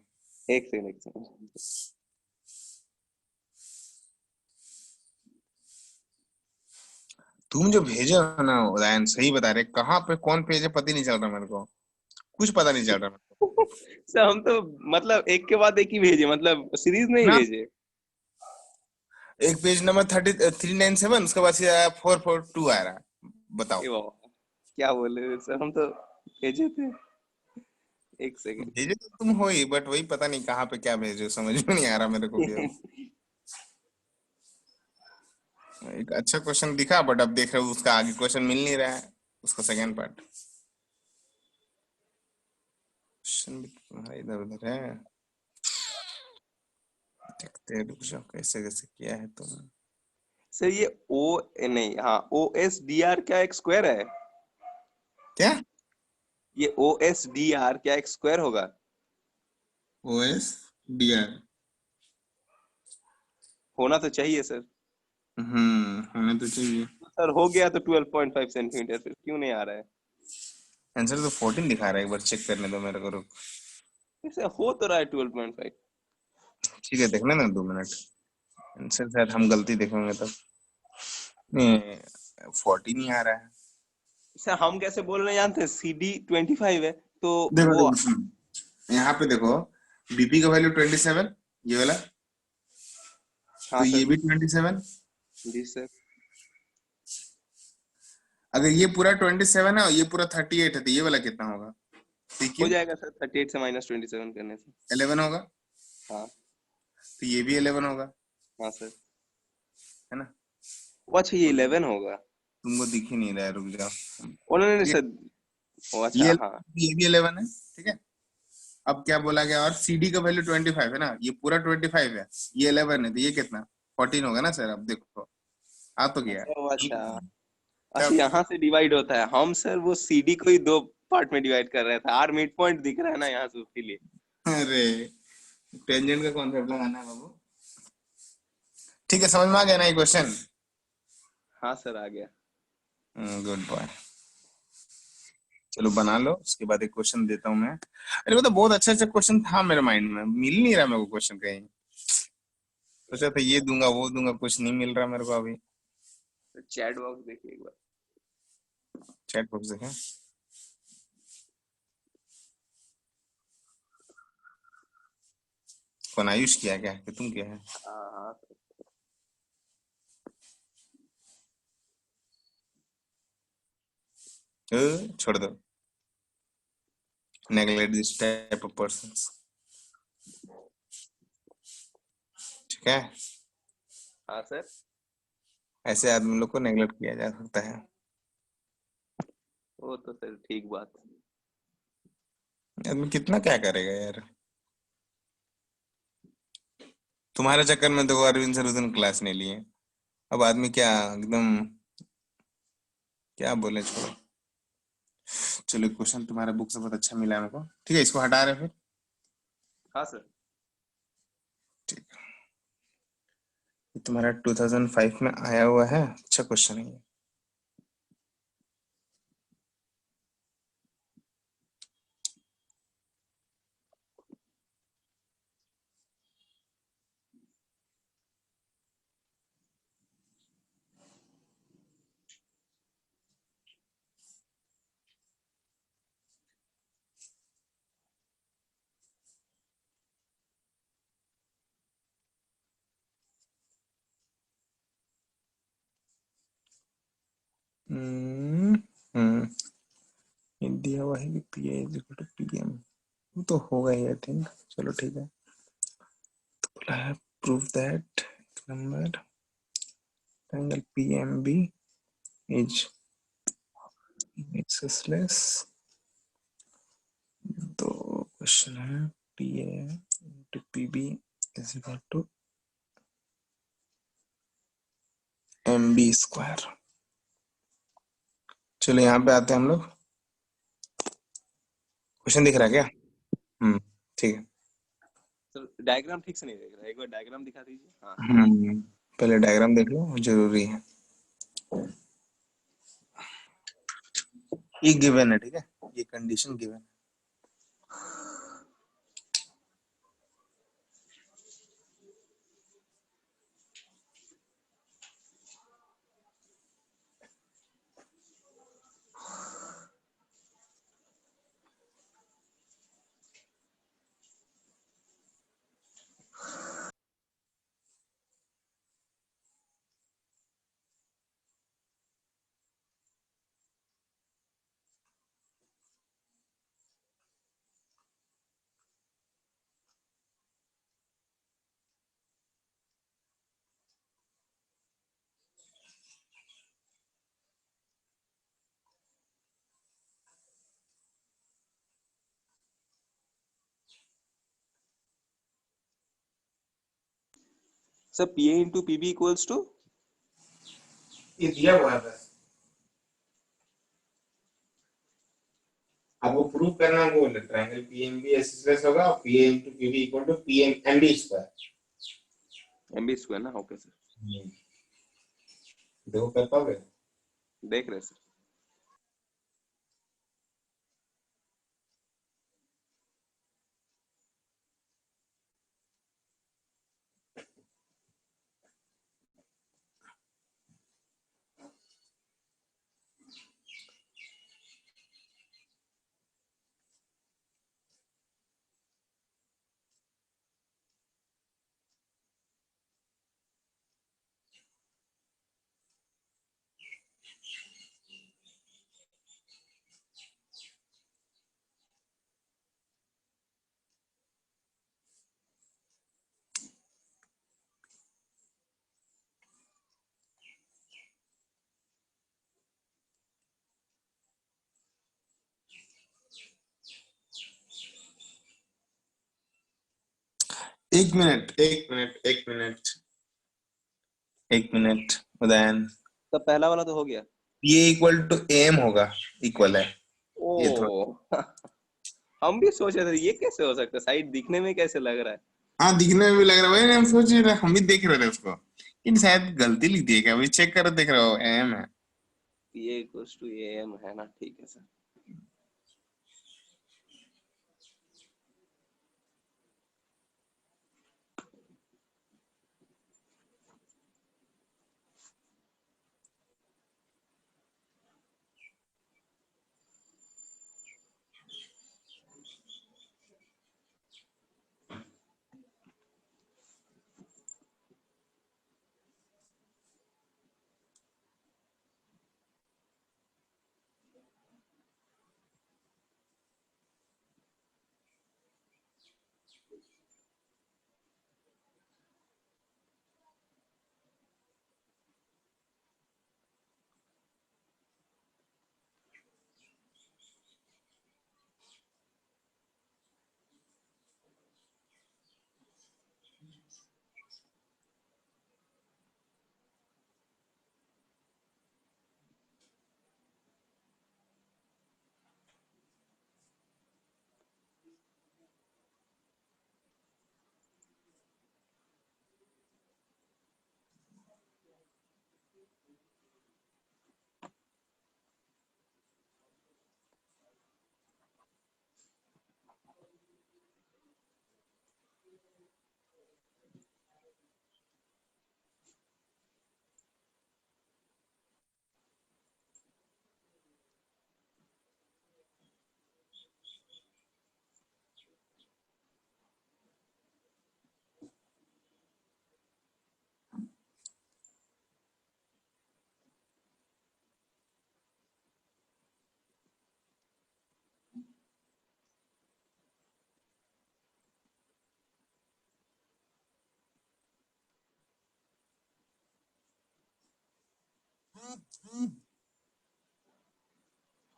एक सेकंड, एक सेकंड। तुम जो भेजे हो ना उदयन, सही बता रहे, कहाँ पे कौन पेज है पता ही नहीं चल रहा मेरे को, कुछ पता नहीं चल रहा मेरे को। सर हम तो मतलब एक के बाद एक ही भेजे, मतलब सीरीज नहीं ना, भेजे। एक पेज नंबर 397, उसके बाद से 442 आ रहा है। बताओ। ए बाबा, क्या बोले सर, हम तो भेजे थे। एक सेकंड। भेजे तो तुम हो ही, बट वही पता नहीं कहाँ पे क्या भेजे, समझ में नहीं आ रहा मेरे को भी अब। एक अच्छा क्वेश्चन दिखा, बट अब देख रहे हो उसका आगे क्वेश्चन मिल नहीं रहा है, उसका सेकंड पार्ट। क्वेश्चन भी तुम्हारा इधर उधर है। देखते हैं, रुक जाओ कैसे कैसे किया है तुम। सर ये ओ, नहीं, हाँ ओ एस डी आर क्या एक स्क्वायर है? क्या? ये ओ एस डी आर क्या एक स्क्वायर होगा? OS DR. होना तो चाहिए सर। होने तो चाहिए। तो सर हो गया तो 12.5 सेंटीमीटर, फिर क्यों नहीं आ रहा है? आंसर तो 14 दिखा रहा है, एक बार चेक करने दो मेरे को, रुक। इसे हो तो रहा है 12.5। ठीक है, देखने ना 2 मिनट। आंसर शायद हम गलती देखेंगे तब। नहीं, 14 ही आ रहा है। सर हम कैसे बोल रहे हैं जानते हैं, सी डी 25 है तो देखो वो। देखो सुनो, यहाँ पे देखो, बीपी का वैल्यू 27, ये वाला, हाँ तो ये सर। भी 27। जी सर। अगर ये पूरा 27 है और ये पूरा 38 है, तो ये वाला कितना होगा? ठीक हो है, जाएगा सर 38 से -27 करने से। 11 होगा। हाँ। तो ये भी 11 होगा, हाँ सर। है ना? वो अच्छा, ये 11 होगा। तुमको दिख ही नहीं रहा है, रुक जाओ। ओ नहीं नहीं ठीक है, सर। ओ अच्छा, हाँ। ये भी 11 है। ठीक है, अब क्या बोला गया, और सीडी का वैल्यू 25 है ना, ये पूरा 25 है, ये 11 है, तो ये कितना? 14 होगा ना सर, अब देखो आ तो गया। अच्छा वो अच्छा। अच्छा तब यहाँ से डिवाइड होता है, हम सर वो सीडी को ही दो पार्ट में डिवाइड कर रहे थे, आर मिड पॉइंट दिख रहा है ना यहाँ से, इसीलिए। अरे, टेंजेंट का कॉन्सेप्ट लगाना है बाबू। ठीक है, समझ में आ गया ना ये क्वेश्चन? हाँ सर आ गया। Good boy. चलो बना लो, उसके बाद एक क्वेश्चन देता हूँ मैं। अरे मतलब बहुत अच्छा अच्छा क्वेश्चन था मेरे माइंड में, मिल नहीं रहा मेरे को क्वेश्चन कहीं। सोचा था ये दूंगा वो दूंगा, कुछ नहीं मिल रहा मेरे को अभी। तो चैट बॉक्स देखिए एक बार। चैट बॉक्स देखें। कौन, आयुष किया क्या कि तुम क्या है? हाँ हाँ सर। छोड़ दो, neglect this type of persons. ठीक है, हाँ सर। ऐसे आदमी लोग को नेग्लेक्ट किया जा सकता है। वो तो सर ठीक बात। आदमी कितना क्या करेगा यार। तुम्हारे चक्कर में देखो, अरविंद सर उस दिन क्लास नहीं लिए। अब आदमी क्या एकदम क्या बोले, छोड़ो। चलो क्वेश्चन तुम्हारे बुक से बहुत अच्छा मिला मेरे को, ठीक है, इसको हटा रहे फिर। हाँ सर। ठीक है, ये तुम्हारा 2005 में आया हुआ है, अच्छा क्वेश्चन है ये। हम्म हम्म, ये दिया हुआ है कि P A is equal to P M, वो तो होगा ही आई थिंक। चलो ठीक है, तो बोला है prove that number angle P M B is axisless. तो क्वेश्चन है P A into P B is equal to M B square. चलो यहाँ पे आते हैं हम लोग, क्वेश्चन दिख रहा है क्या? ठीक है। सर डायग्राम ठीक से नहीं देख रहा, एक बार डायग्राम दिखा दीजिए। हाँ। पहले डायग्राम देख लो, जरूरी है। ये गिवन है, ठीक है, ये कंडीशन गिवन है। Sir P A into P B equals to. ये दिया हुआ है बस, आपको प्रूव करना है, बोल ट्रायंगल पीएमबी एसिस होगा, P A into P B equal to P M M B square. M B square ना, ओके सर। देखो कर पाओगे? देख रहे सर। एक मिनट, एक मिनट, एक मिनट, एक मिनट उदयन, तो पहला वाला तो हो गया। ये इक्वल टू एम होगा, इक्वल है ये थोड़ा। ओ हम भी सोच रहे थे ये कैसे हो सकता है, साइड दिखने में कैसे लग रहा है। हाँ, दिखने में भी लग रहा है, वही हम सोच रहे हम भी देख रहे थे उसको, लेकिन शायद गलती लिख दी है क्या, अभी चेक करो, देख रहे हो एम है। P A equals to A M है ना, ठीक है सर।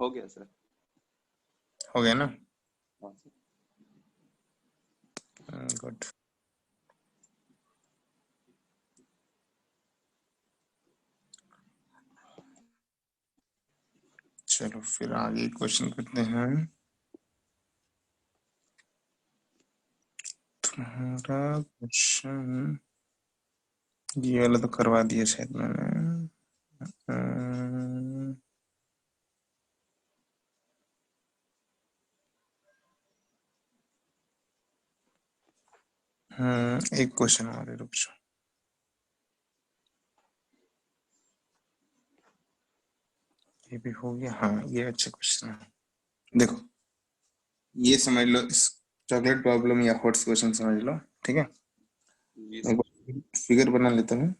हो गया सर। हो गया ना? हाँ सर। गुड। चलो फिर आगे क्वेश्चन करते हैं। तुम्हारा क्वेश्चन ये वाला तो करवा दिया शायद मैंने। एक क्वेश्चन और है, रुक जाओ। ये भी हो गया। हाँ ये अच्छा क्वेश्चन है। देखो ये समझ लो, इस चॉकलेट प्रॉब्लम या हॉट्स क्वेश्चन समझ लो, ठीक है? जी एक सर। फिगर बना लेता हूँ।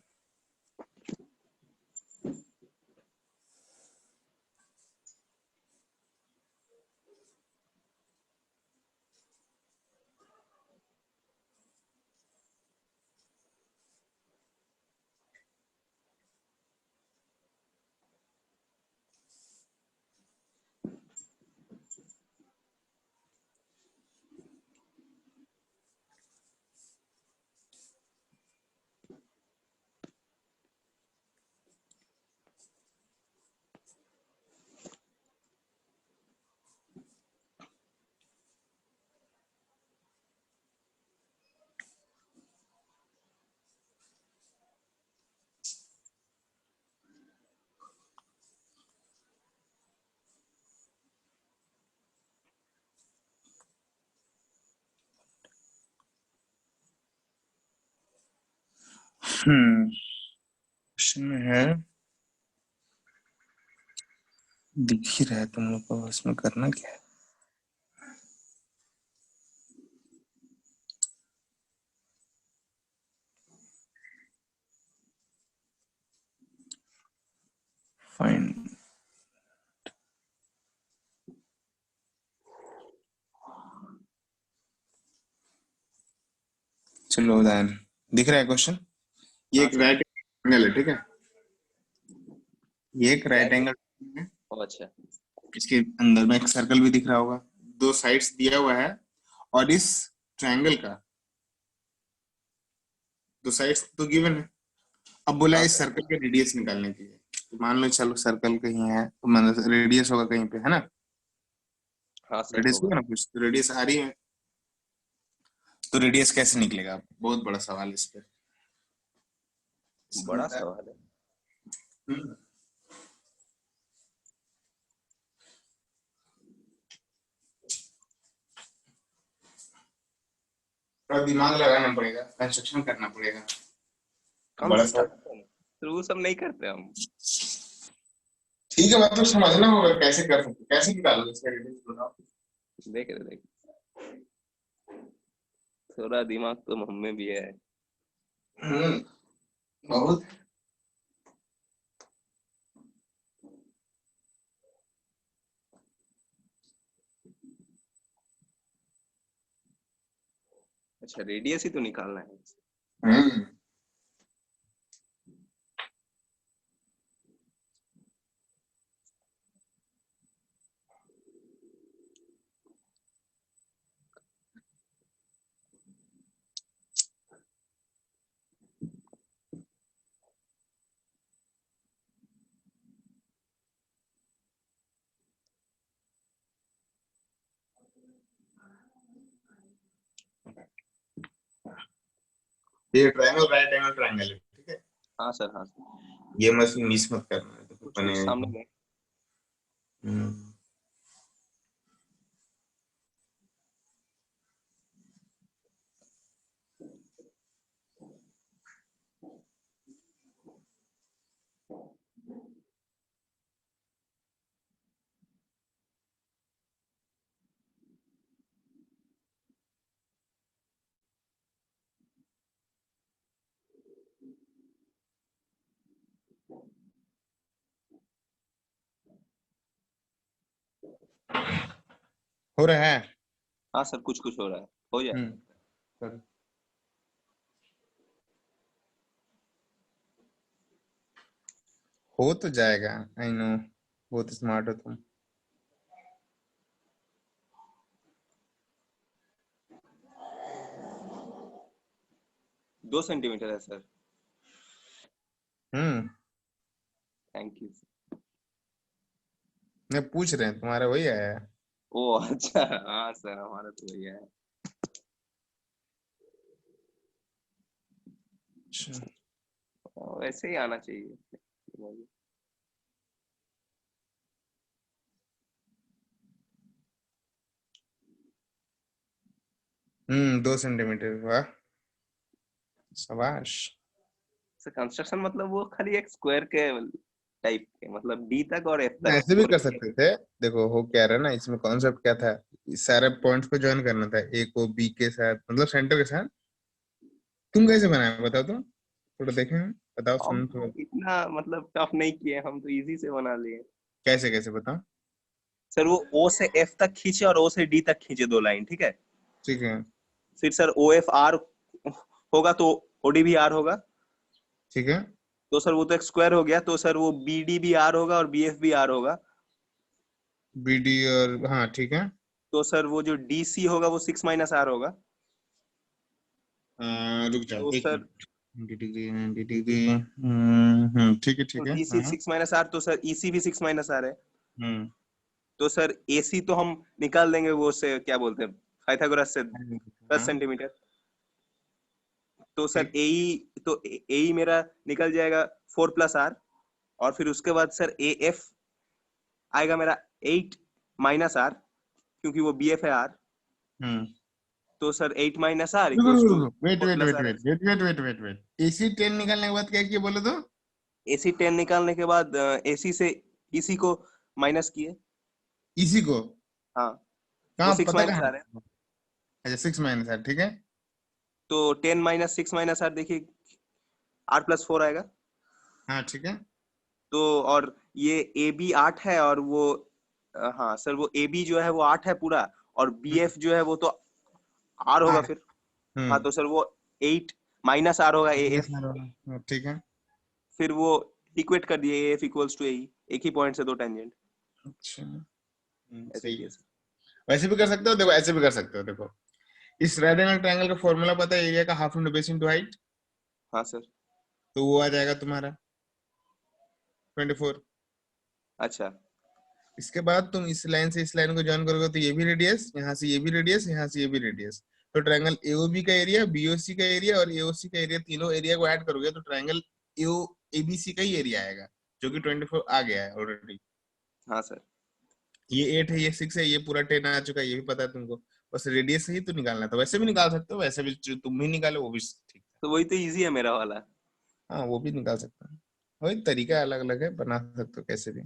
क्वेश्चन में है, दिख ही रहा है तुम लोग को, इसमें करना क्या है? फाइन। चलो उदाहरण दिख रहा है क्वेश्चन। ये हाँ एक सर। राइट एंगल है, ठीक है? ये एक राइट क्या? एंगल है। ओ अच्छा। इसके अंदर में एक सर्कल भी दिख रहा होगा। दो साइड्स दिया हुआ है, और इस ट्रायंगल का दो साइड्स तो गिवन है। अब बोला हाँ इस सर। सर्कल के रेडियस निकालने के लिए। तो मान लो चलो सर्कल कहीं है तो मतलब रेडियस होगा कहीं पे, है ना? हाँ सर रेडियस होगा। होगा ना कुछ, तो रेडियस आ रही है। तो रेडियस कैसे निकलेगा? बहुत बड़ा सवाल इस पे। बड़ा सवाल है। हम्म, थोड़ा दिमाग लगाना पड़ेगा, कंस्ट्रक्शन करना पड़ेगा। बड़ा सवाल। कंस्ट्रक्शन तो वो सब नहीं करते हम। ठीक है, मतलब समझना होगा कैसे कर सकते, कैसे निकालोगे इसका रेडियस बताओ। देख रहे देख, थोड़ा दिमाग तो हम में भी है। हम्म, बहुत। अच्छा रेडियस ही तो निकालना है। हम्म। ये ट्रायंगल राइट एंगल ट्रायंगल है, ठीक है? हाँ सर हाँ सर। ये मत मिस मत करना है, तो फिर कुछ कुछ बनेगा सामने नहीं। में। हम्म। हो रहा है। हाँ सर कुछ कुछ हो रहा है, हो जाएगा। चलो। हो तो जाएगा, आई नो, बहुत स्मार्ट हो तुम। 2 सेंटीमीटर है सर। हम्म। Thank you. मैं पूछ रहे हैं, तुम्हारा वही आया है। ओ अच्छा, हाँ सर हमारा तो वही है। अच्छा। वैसे ही आना चाहिए। 2 सेंटीमीटर, वाह, शाबाश। सर कंस्ट्रक्शन मतलब वो खाली एक स्क्वायर के टाइप के, मतलब डी तक और एफ तक ऐसे भी पूरा कर किए। सकते थे। देखो हो क्या रहा है ना, इसमें कॉन्सेप्ट क्या था, इस सारे पॉइंट्स को ज्वाइन करना था, ए को बी के साथ, मतलब सेंटर के साथ। तुम कैसे बनाए बताओ, तुम थोड़ा देखें हम, बताओ अब सुन थोड़ा। इतना मतलब टफ नहीं किए, हम तो इजी से बना लिए। कैसे कैसे बताओ। सर वो ओ से एफ तक खींचे और ओ से डी तक खींचे 2 लाइन, ठीक है। ठीक है। फिर सर ओ एफ आर होगा तो ओडी भी आर होगा। ठीक है। तो सर वो तो एक स्क्वायर हो गया, तो सर वो बी डी भी आर होगा और बी एफ भी आर होगा। बी डी और, हाँ ठीक है। तो सर वो जो डी सी होगा वो 6 - आर होगा। रुक जाओ तो एक सर मिनट। डी डिग्री, ठीक है तो ठीक है, डी सी हाँ हाँ। 6 - आर, तो सर ई सी भी 6 - आर है। हम्म। तो सर ए सी तो हम निकाल देंगे, वो से क्या बोलते हैं, पाइथागोरस से दस हाँ सेंटीमीटर तो सर ठीक। ए तो ए मेरा निकल जाएगा 4 + आर। और फिर उसके बाद सर ए एफ आएगा मेरा 8 - आर, क्योंकि वो बी एफ है आर। हम्म। तो sir 8 - R equals to wait four wait plus wait R wait wait wait wait wait wait AC 10 निकालने के बाद क्या किया बोले तो। एसी 10 निकालने के बाद एसी से इसी को माइनस किए। इसी को हाँ, वो कहाँ, सिक्स पता माइनस कहाँ। आर है। अच्छा 6 - है, ठीक है। तो 10 - 6 - आर देखिए, R+4 आएगा। हाँ ठीक है। तो और ये ए बी 8 है, और वो हाँ सर वो ए बी जो है वो 8 है पूरा, और बी एफ जो है वो तो आर होगा आर। फिर। हाँ हम्म। तो सर वो 8 - आर होगा ए एफ। ठीक है। फिर वो इक्वेट कर दिए, ए एफ इक्वल्स टू ए, एक ही पॉइंट से 2 टेंजेंट। अच्छा, ऐसे सही किए है। सर। वैसे भी कर सकते हो, देखो ऐसे भी कर सकते हो, देखो इस राइट एंगल ट्रायंगल का फॉर्मूला पता है, एरिया का half into base into height. हाँ सर। तो वो आ जाएगा तुम्हारा 24। अच्छा। इसके बाद तुम इस लाइन से इस लाइन को ज्वाइन करोगे तो ये भी रेडियस, यहाँ से ये भी रेडियस, यहाँ से ये भी रेडियस। तो ट्रायंगल एओबी का एरिया, बीओसी का एरिया और एओसी का एरिया, तीनों एरिया को ऐड करोगे तो ट्रायंगल एओ एबीसी का ही एरिया आएगा, जो कि 24 आ गया है ऑलरेडी। हाँ सर। ये 8 है, ये 6 है, ये पूरा 10 आ चुका है, ये भी पता है तुमको। बस रेडियस से ही तो निकालना था, वैसे भी निकाल सकते हो, वैसे भी जो तुम भी निकाले वो भी ठीक है। तो वही तो इजी है मेरा वाला। हाँ वो भी निकाल सकते हो, वही तरीका अलग अलग है, बना सकते हो कैसे भी।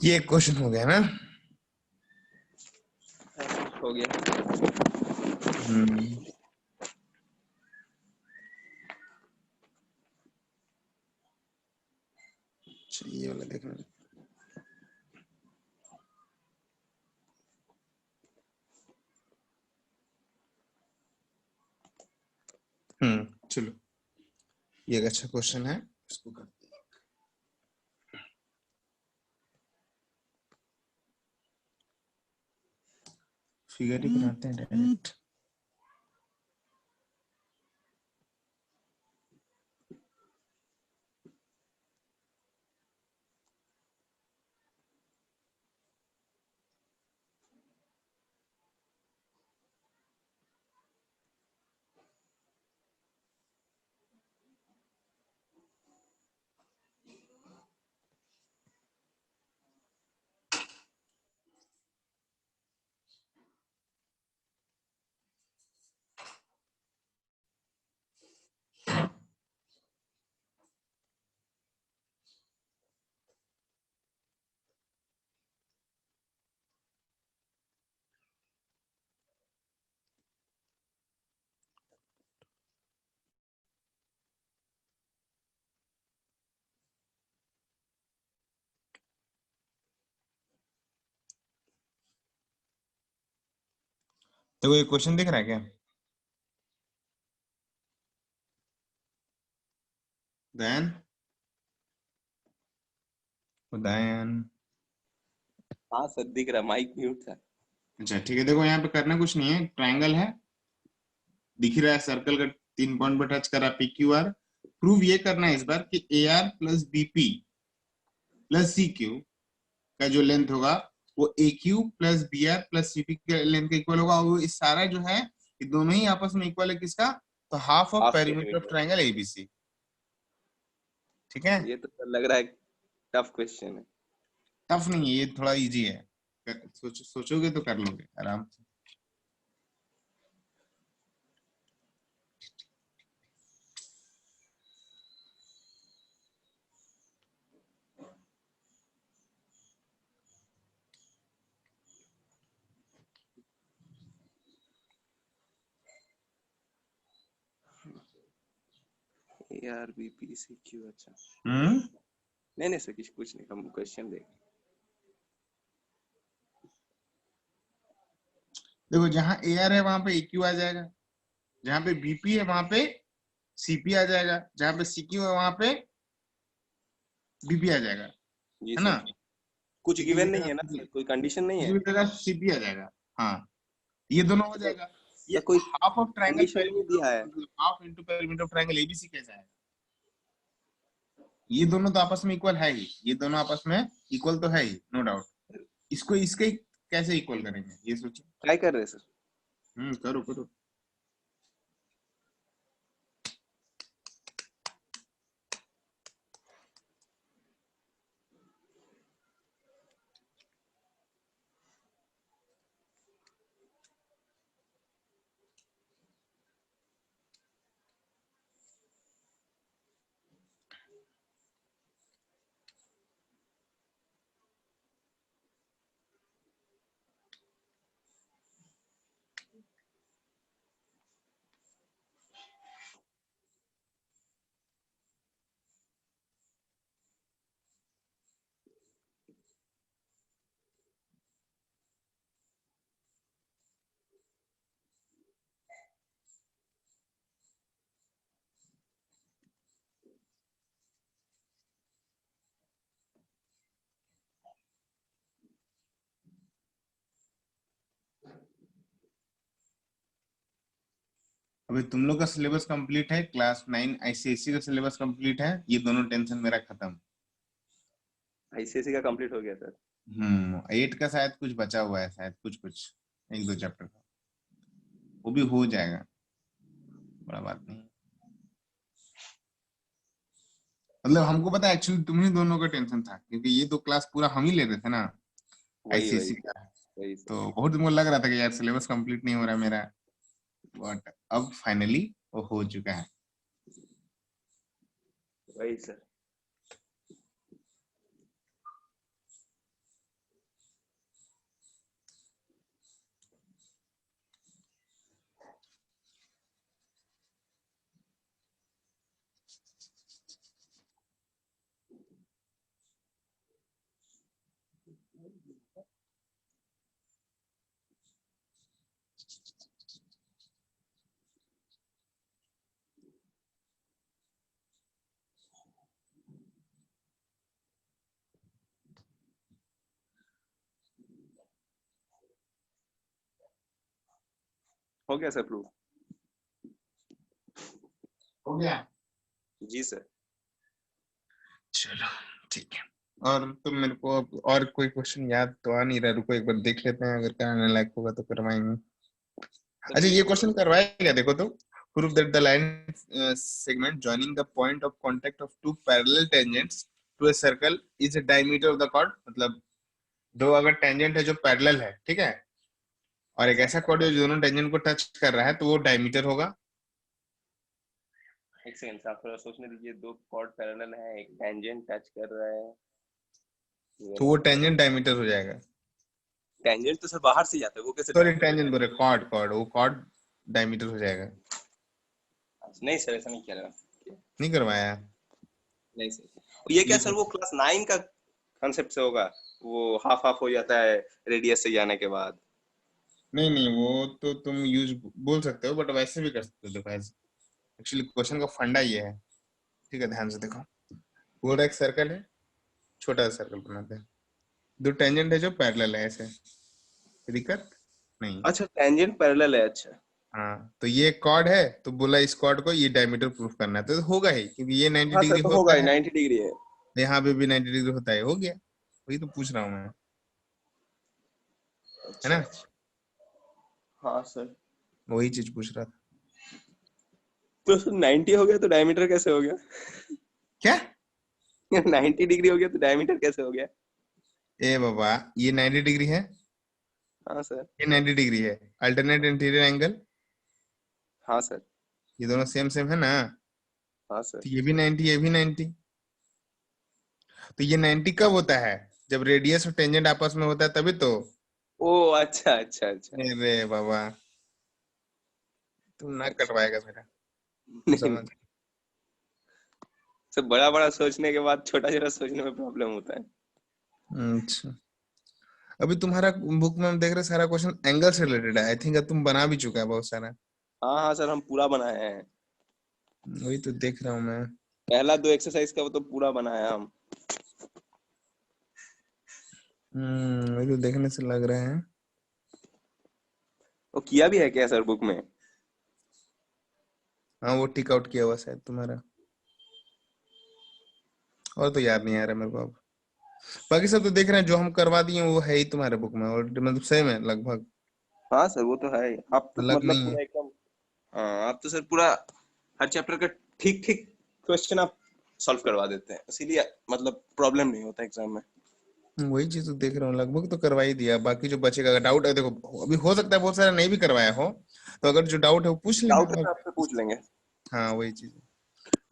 ये क्वेश्चन हो गया ना। हो गया। हम्म। चलिए ये वाला देखना। चलो, ये एक अच्छा क्वेश्चन है, इसको करते हैं। फिगर ही बनाते हैं डायरेक्ट। तो ये क्वेश्चन दिख रहा है क्या? देन उदयन। हाँ सर दिख रहा, माइक म्यूट था। अच्छा ठीक है, देखो यहाँ पे करना कुछ नहीं है, ट्रायंगल है, दिख रहा है, सर्कल का 3 पॉइंट पे टच करा पी क्यू आर। प्रूव ये करना है इस बार कि A R plus BP plus C Q का जो लेंथ होगा वो A Q plus B R plus C P के लेंथ के इक्वल होगा। और वो इस सारा जो है ये दोनों ही आपस में इक्वल है किसका, तो half of half perimeter of perimeter. Triangle ABC. ठीक है, ये तो सर लग रहा है टफ क्वेश्चन है। टफ नहीं है ये, थोड़ा इजी है, सोचोगे तो कर लोगे आराम से। यार बीपी से क्यों, अच्छा हम्म, नहीं नहीं सर कुछ नहीं, हम क्वेश्चन देख। देखो जहां ए आर है वहां पे ए क्यू आ जाएगा, जहां पे बीपी है वहां पे सीपी आ जाएगा, जहां पे सीक्यू है वहां पे बीपी आ जाएगा, जी है ना। सर, कुछ सीक्यू की गिवन नहीं जगह है ना सर, कोई कंडीशन नहीं है। सीक्यू की जगह सीपी आ जाएगा। हाँ, ये दोनों हो तो जाएगा। सर ये कोई हाफ ऑफ ट्रायंगल कंडीशन नहीं पेरीमीटर, दिया है। मतलब half into perimeter of triangle ABC कैसा है, ये दोनों तो आपस में इक्वल है ही, ये दोनों आपस में इक्वल तो है ही, नो डाउट। इसको इसके कैसे इक्वल करेंगे ये सोचो। ट्राई कर रहे हैं सर। करो करो। अभी तुम लोग का सिलेबस कंप्लीट है, क्लास 9 आईसीएससी का सिलेबस कंप्लीट है, ये दोनों टेंशन मेरा खत्म। आईसीएससी का कंप्लीट हो गया सर। 8 का शायद कुछ बचा हुआ है, शायद कुछ कुछ 1-2 चैप्टर का, वो भी हो जाएगा, बड़ा बात नहीं। मतलब हमको पता है एक्चुअली तुम्ही दोनों का टेंशन था, क्योंकि ये तो क्लास पूरा हम ही ले रहे थे ना वही वही आईसीएससी का। वही सर। तो बहुत मुझे लग रहा था कि यार सिलेबस कंप्लीट नहीं हो रहा मेरा, बट अब फाइनली वो हो चुका है। वही सर। हो गया सर प्रूफ। हो गया, जी सर। चलो ठीक है। और तो मेरे को अब और कोई क्वेश्चन याद तो आ नहीं रहा, रुको एक बार देख लेते हैं, अगर कराने लायक होगा तो करवाएंगे। सर अच्छा ये बीच क्वेश्चन करवाएगा, देखो तो, prove that the line segment joining the point of contact of two parallel tangents to a circle is the diameter of the chord. मतलब दो अगर टेंजेंट है जो पैरेलल है, ठीक है, और एक ऐसा कॉर्ड है जो दोनों टेंजेंट को टच कर रहा है, तो वो डायमीटर होगा। एक सेकंड आप थोड़ा सोचने दीजिए। दो कॉर्ड पैरेलल है, एक टेंजेंट टच कर रहा है। तो वो टेंजेंट डायमीटर हो जाएगा। टेंजेंट तो सर बाहर से जाता है, वो कैसे सॉरी डायमीटर हो टेंजेंट बोल जाएगा। रहे, कॉर्ड कॉर्ड, वो कॉर्ड डायमीटर हो जाएगा। नहीं सर ऐसा नहीं किया रहा। नहीं करवाया नहीं सर, ये क्या ये सर वो क्लास 9 का कॉन्सेप्ट से होगा। वो हाफ हाफ हो जाता है रेडियस से जाने के बाद। नहीं नहीं, वो तो तुम यूज बोल सकते हो, बट वैसे भी कर सकते हो। देखो एक्चुअली क्वेश्चन का फंडा ये है, ठीक है, ध्यान से देखो। बोल रहा है एक सर्कल है, छोटा सर्कल बनाते हैं, दो टेंजेंट है जो पैरेलल है ऐसे, कोई दिक्कत नहीं। अच्छा, टेंजेंट पैरेलल है, अच्छा। हाँ तो ये कॉर्ड है, तो बोला इस कॉर्ड को ये डायमीटर प्रूफ करना है, तो होगा ही, क्योंकि ये 90 हाँ सर, डिग्री तो होगा होता ही, है, 90 डिग्री है। यहाँ पे भी 90 डिग्री होता है, हो गया, वही तो पूछ रहा हूँ मैं, है अच्छा ना, अच्छा। हाँ सर। वही चीज पूछ रहा था। तो 90 हो गया तो डायमीटर कैसे हो गया? क्या? 90 डिग्री हो गया तो डायमीटर कैसे हो गया? ए बाबा, ये 90 डिग्री है, हाँ सर। ये 90 डिग्री है, अल्टरनेट इंटीरियर एंगल, हाँ सर। ये दोनों सेम सेम है ना, हाँ सर। तो ये भी 90, ये भी 90, तो ये 90 कब होता है, जब रेडियस और टेंजेंट आपस में होता है तभी तो। ओ अच्छा अच्छा अच्छा। अरे बाबा, तुम ना अच्छा। कटवाएगा मेरा, तू नहीं समझ। नहीं, सब बड़ा बड़ा सोचने के बाद छोटा छोटा सोचने में प्रॉब्लम होता है। अच्छा, अभी तुम्हारा बुक में हम देख रहे हैं सारा क्वेश्चन एंगल से रिलेटेड है, आई थिंक तुम बना भी चुका है बहुत सारा। हाँ हाँ सर, हम पूरा बनाए हैं। वही तो देख रहा हूँ मैं। पहला 2 एक्सरसाइज का वो तो पूरा बनाया हम। वही तो देखने से लग रहे हैं। वो किया भी है क्या सर बुक में? हाँ वो टिक आउट किया हुआ शायद तुम्हारा, और तो याद नहीं आ रहा मेरे को अब। बाकी सब तो देख रहे हैं, जो हम करवा दिए वो है ही तुम्हारे बुक में, और मतलब सेम है लगभग, हाँ सर, वो तो है ही। आप तो अलग मतलब नहीं है। पूरा एकदम। हाँ, आप तो सर पूरा हर चैप्टर का ठीक ठीक क्वेश्चन आप सॉल्व करवा देते हैं, इसीलिए मतलब प्रॉब्लम नहीं होता एग्जाम में। वही चीज तो देख रहा हूँ, लगभग तो करवा ही दिया, बाकी जो बचेगा अगर डाउट है, देखो अभी हो सकता है बहुत सारा नहीं भी करवाया हो, तो अगर जो डाउट है वो पूछ लेना डाउट है और। तो आपसे पूछ लेंगे। हाँ वही चीज है।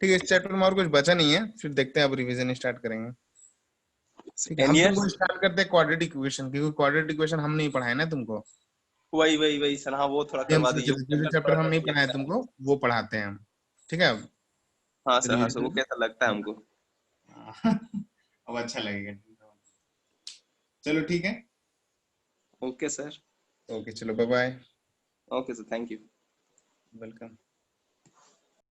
ठीक है, इस चैप्टर में और कुछ बचा नहीं है, फिर देखते हैं, अब रिवीजन स्टार्ट करेंगे। ठीक है, हम एनियर्स। तुमको स्टार्ट करते हैं क्वाड्रेटिक इक्वेशन, क्योंकि क्वाड्रेटिक इक्वेशन हम नहीं पढ़ाए ना तुमको, वही वही वही सर, हाँ वो थोड़ा ये हम करवा सोच दीजिए, रहे वो थे जो जो चैप्टर चैप्टर थोड़ा हम सा नहीं ठीक पढ़ाए सा है। तुमको वो पढ़ाते हैं हम, ठीक है अब हाँ सर, वो रिवीजन। कैसा लगता है हमको। अब अच्छा लगेगा, चलो ठीक है, ओके सर। ओके चलो bye bye, okay sir, thank you. Welcome.